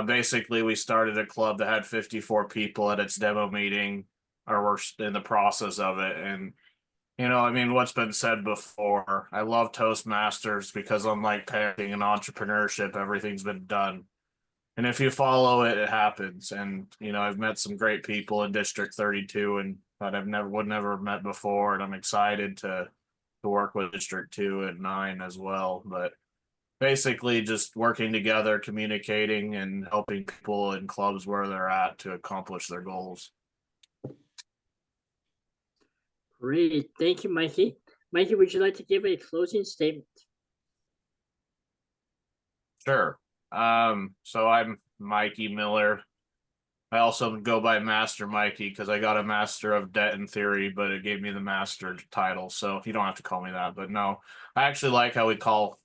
Basically, we started a club that had 54 people at its demo meeting, or we're in the process of it. And, you know, I mean, what's been said before, I love Toastmasters because unlike parenting and entrepreneurship, everything's been done. And if you follow it, it happens. And, you know, I've met some great people in District 32 and that I've never met before. And I'm excited to work with District 2 and 9 as well. But basically just working together, communicating, and helping people in clubs where they're at to accomplish their goals. Great. Thank you, Mikey. Mikey, would you like to give a closing statement? Sure. So I'm Mikey Miller. I also go by Master Mikey because I got a Master of Debt in Theory, but it gave me the Master title. So you don't have to call me that. But no, I actually like how we call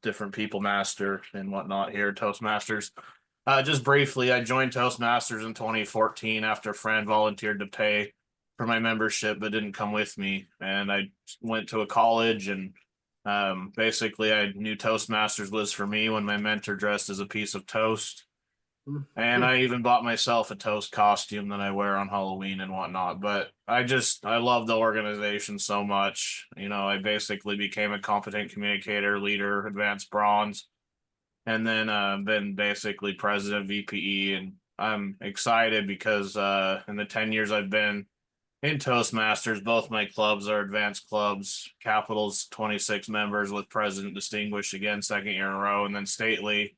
different people Master and whatnot here, Toastmasters. Just briefly, I joined Toastmasters in 2014 after a friend volunteered to pay for my membership, but didn't come with me. And I went to a college and basically I knew Toastmasters was for me when my mentor dressed as a piece of toast. And I even bought myself a toast costume that I wear on Halloween and whatnot. But I love the organization so much. You know, I basically became a competent communicator, leader, advanced bronze, and then been basically president of VPE. And I'm excited because in the 10 years I've been in Toastmasters, both my clubs are advanced clubs. Capital's 26 members with president distinguished again, second year in a row, and then stately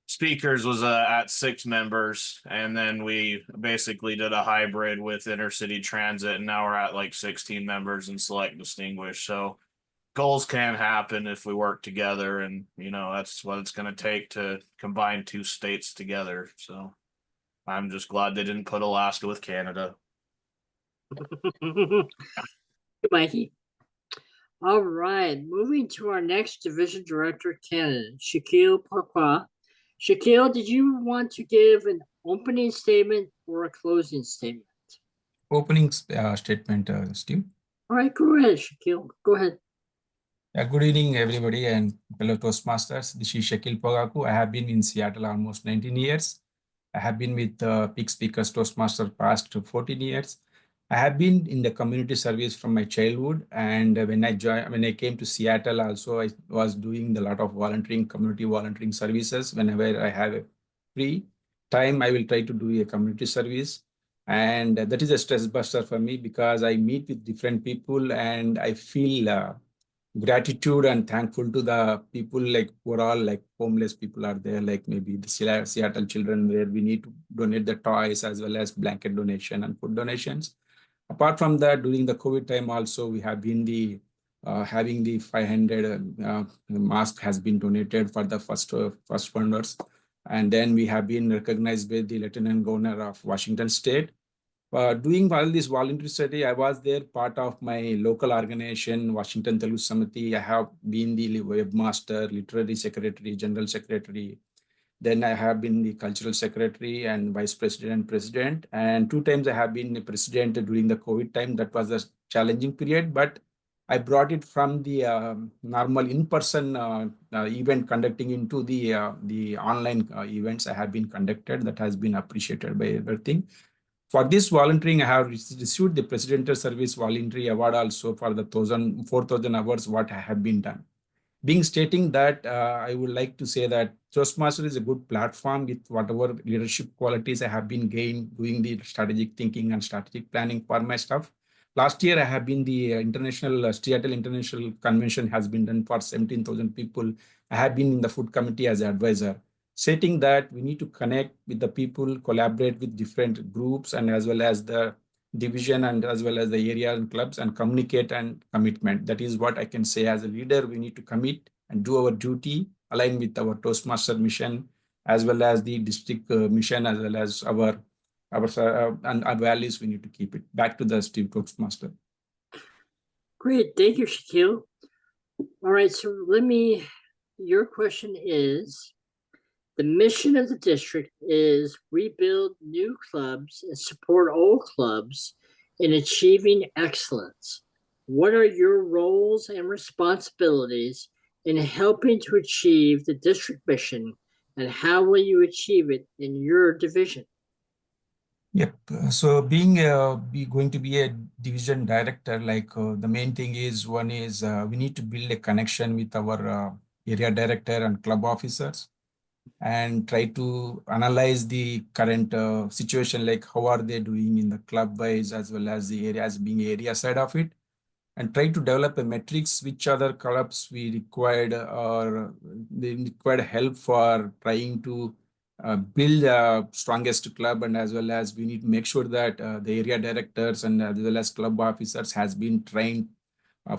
Speakers was at 6 members, and then we basically did a hybrid with intercity transit, and now we're at like 16 members and select distinguished. So goals can happen if we work together, and you know that's what it's going to take to combine 2 states together. So I'm just glad they didn't put Alaska with Canada. Mikey. All right, moving to our next division director candidate, Shaquille Parqua. Shaquille, did you want to give an opening statement or a closing statement? Opening statement, Steve. All right, go ahead, Shaquille. Go ahead. Good evening, everybody, and fellow Toastmasters. This is Shakil Pogaku. I have been in Seattle almost 19 years. I have been with Peak Speakers Toastmasters past 14 years. I have been in the community service from my childhood, and when I came to Seattle, also I was doing a lot of volunteering, community volunteering services. Whenever I have a free time, I will try to do a community service, and that is a stress buster for me because I meet with different people, and I feel gratitude and thankful to the people like who are all like homeless people are there, like maybe the Seattle children where we need to donate the toys as well as blanket donation and food donations. Apart from that, during the COVID time also, we have been having the 500 mask has been donated for the first funders. And then we have been recognized by the Lieutenant Governor of Washington State. Doing all this voluntary study, I was there part of my local organization, Washington Telugu Samiti. I have been the webmaster, literary secretary, general secretary. Then I have been the cultural secretary and vice president and president. And 2 times I have been the president during the COVID time. That was a challenging period, but I brought it from the normal in-person event conducting into the online events I have been conducted. That has been appreciated by everything. For this volunteering, I have received the Presidential Service Voluntary Award also for the 4,000 hours what I have been done. Being stating that, I would like to say that Toastmaster is a good platform with whatever leadership qualities I have been gained doing the strategic thinking and strategic planning for my stuff. Last year, I have been the Seattle International Convention has been done for 17,000 people. I have been in the food committee as an advisor, stating that we need to connect with the people, collaborate with different groups and as well as the division and as well as the area and clubs and communicate and commitment. That is what I can say as a leader. We need to commit and do our duty, align with our Toastmaster mission, as well as the district mission, as well as our values. We need to keep it. Back to the Steve Toastmaster. Great. Thank you, Shaquille. All right. So your question is, the mission of the district is rebuild new clubs and support old clubs in achieving excellence. What are your roles and responsibilities in helping to achieve the district mission, and how will you achieve it in your division? Yep. So going to be a division director, the main thing is one is we need to build a connection with our area director and club officers and try to analyze the current situation, like how are they doing in the club wise as well as the area as being area side of it, and try to develop a metrics which other clubs we required or they required help for trying to build a strongest club, and as well as we need to make sure that the area directors and as well as club officers has been trained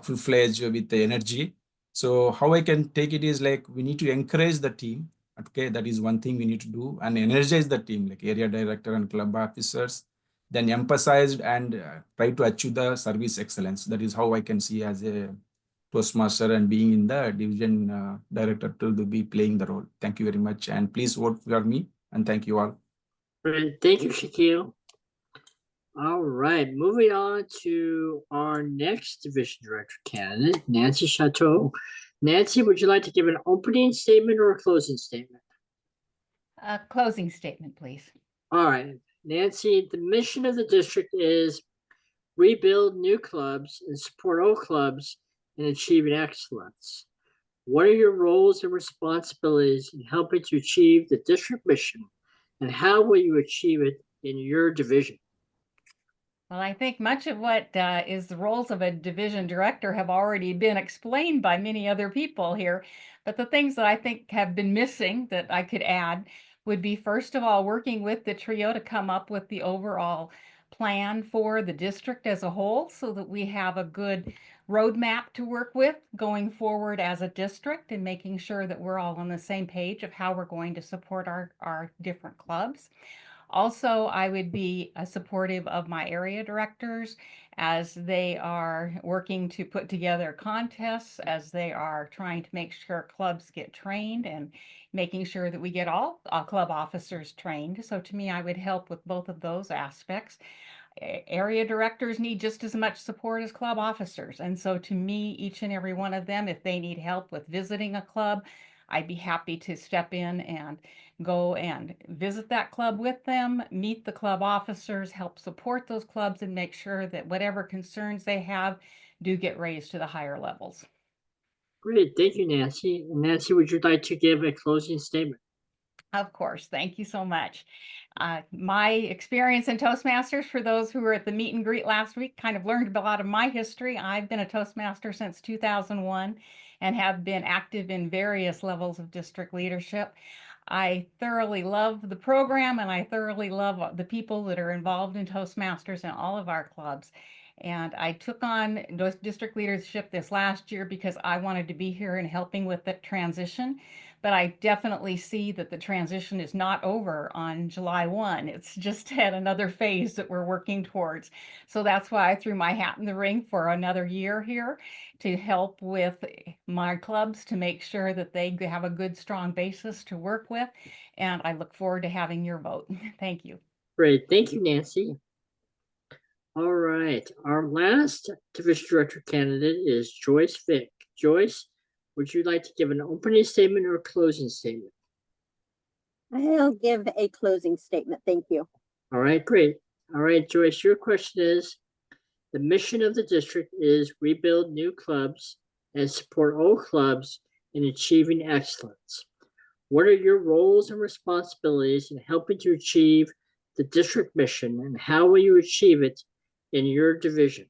full-fledged with the energy. So how I can take it is like we need to encourage the team. Okay, that is one thing we need to do, and energize the team, like area director and club officers, then emphasized and try to achieve the service excellence. That is how I can see as a Toastmaster and being in the division director to be playing the role. Thank you very much. And please vote for me. And thank you all. Great. Thank you, Shaquille. All right, moving on to our next division director candidate, Nancy Chateau. Nancy, would you like to give an opening statement or a closing statement? A closing statement, please. All right, Nancy, the mission of the district is rebuild new clubs and support old clubs in achieving excellence. What are your roles and responsibilities in helping to achieve the district mission, and how will you achieve it in your division? Well, I think much of what is the roles of a division director have already been explained by many other people here. But the things that I think have been missing that I could add would be, first of all, working with the trio to come up with the overall plan for the district as a whole so that we have a good roadmap to work with going forward as a district, and making sure that we're all on the same page of how we're going to support our different clubs. Also, I would be supportive of my area directors as they are working to put together contests, as they are trying to make sure clubs get trained, and making sure that we get all club officers trained. So to me, I would help with both of those aspects. Area directors need just as much support as club officers. And so to me, each and every one of them, if they need help with visiting a club, I'd be happy to step in and go and visit that club with them, meet the club officers, help support those clubs, and make sure that whatever concerns they have do get raised to the higher levels. Great, thank you, Nancy. Nancy, would you like to give a closing statement? Of course, thank you so much. My experience in Toastmasters, for those who were at the meet and greet last week, kind of learned a lot of my history. I've been a Toastmaster since 2001 and have been active in various levels of district leadership. I thoroughly love the program, and I thoroughly love the people that are involved in Toastmasters in all of our clubs. And I took on district leadership this last year because I wanted to be here and helping with the transition. But I definitely see that the transition is not over on July 1. It's just at another phase that we're working towards. So that's why I threw my hat in the ring for another year here to help with my clubs to make sure that they have a good, strong basis to work with. And I look forward to having your vote. Thank you. Great, thank you, Nancy. All right, our last division director candidate is Joyce Vick. Joyce, would you like to give an opening statement or a closing statement? I'll give a closing statement. Thank you. All right, great. All right, Joyce, your question is, the mission of the district is rebuild new clubs and support old clubs in achieving excellence. What are your roles and responsibilities in helping to achieve the district mission, and how will you achieve it in your division?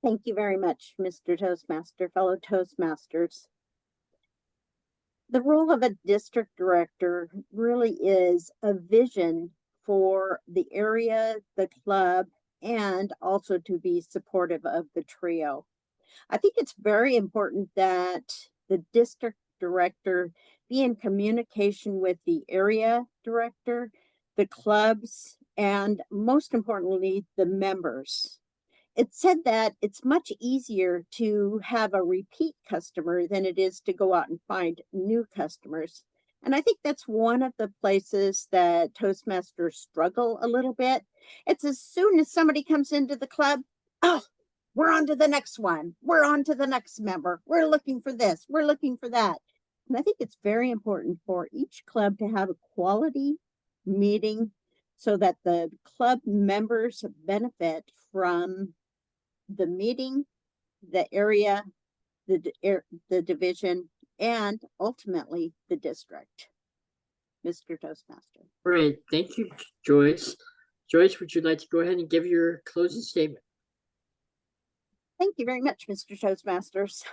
Thank you very much, Mr. Toastmaster, fellow Toastmasters. The role of a district director really is a vision for the area, the club, and also to be supportive of the trio. I think it's very important that the district director be in communication with the area director, the clubs, and most importantly, the members. It's said that it's much easier to have a repeat customer than it is to go out and find new customers. And I think that's one of the places that Toastmasters struggle a little bit. It's as soon as somebody comes into the club, oh, we're on to the next one. We're on to the next member. We're looking for this. We're looking for that. And I think it's very important for each club to have a quality meeting so that the club members benefit from the meeting, the area, the division, and ultimately the district. Mr. Toastmaster. Great. Thank you, Joyce. Joyce, would you like to go ahead and give your closing statement? Thank you very much, Mr. Toastmasters.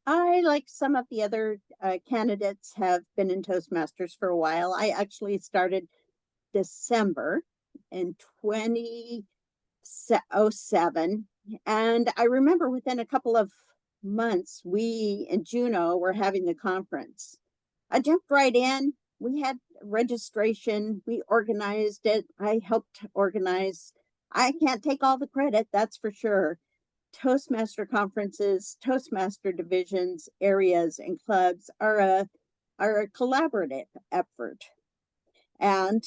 I, like some of the other candidates, have been in Toastmasters for a while. I actually started December in 2007. And I remember within a couple of months, we in Juneau were having the conference. I jumped right in. We had registration. We organized it. I helped organize. I can't take all the credit, that's for sure. Toastmaster conferences, Toastmaster divisions, areas, and clubs are a collaborative effort. And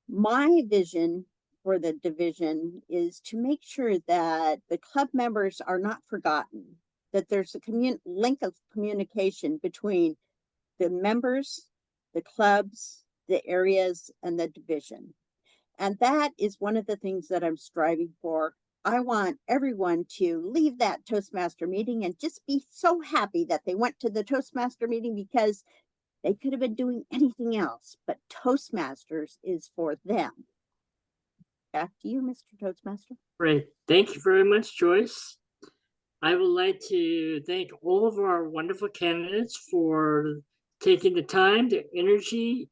my vision for the division is to make sure that the club members are not forgotten, that there's a link of communication between the members, the clubs, the areas, and the division. And that is one of the things that I'm striving for. I want everyone to leave that Toastmaster meeting and just be so happy that they went to the Toastmaster meeting, because they could have been doing anything else, but Toastmasters is for them. Back to you, Mr. Toastmaster. Great. Thank you very much, Joyce. I would like to thank all of our wonderful candidates for taking the time, the energy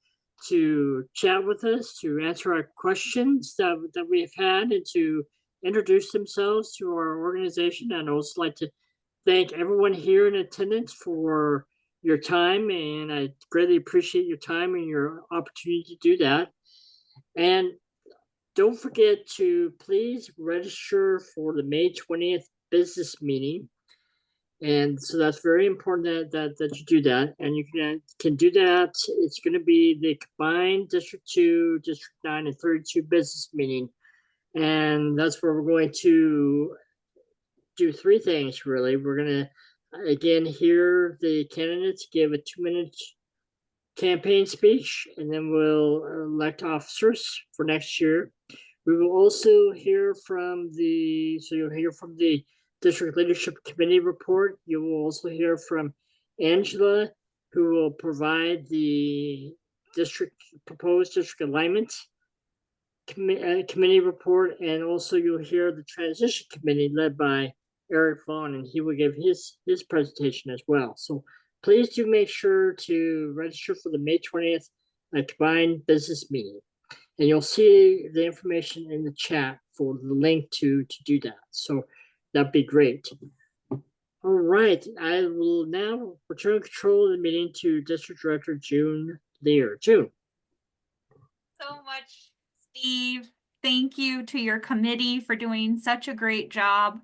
to chat with us, to answer our questions that we've had, and to introduce themselves to our organization. And I'd also like to thank everyone here in attendance for your time, and I greatly appreciate your time and your opportunity to do that. And don't forget to please register for the May 20th business meeting. And so that's very important that you do that. And you can do that. It's going to be the combined District 2, District 9, and 32 business meeting. And that's where we're going to do three things, really. We're going to, again, hear the candidates give a 2-minute campaign speech, and then we'll elect officers for next year. We will also hear from you'll hear from the District Leadership Committee report. You will also hear from Angela, who will provide the proposed district alignment committee report, and also you'll hear the transition committee led by Eric Vaughn, and he will give his presentation as well. So please do make sure to register for the May 20th combined business meeting. And you'll see the information in the chat for the link to do that. So that'd be great. All right, I will now return control of the meeting to District Director June Lear. June. So much, Steve. Thank you to your committee for doing such a great job.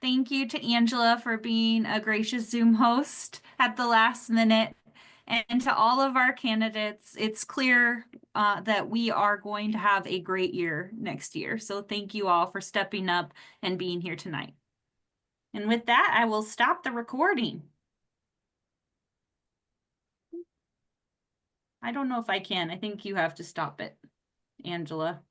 Thank you to Angela for being a gracious Zoom host at the last minute. And to all of our candidates, it's clear that we are going to have a great year next year. So thank you all for stepping up and being here tonight. And with that, I will stop the recording. I don't know if I can. I think you have to stop it, Angela.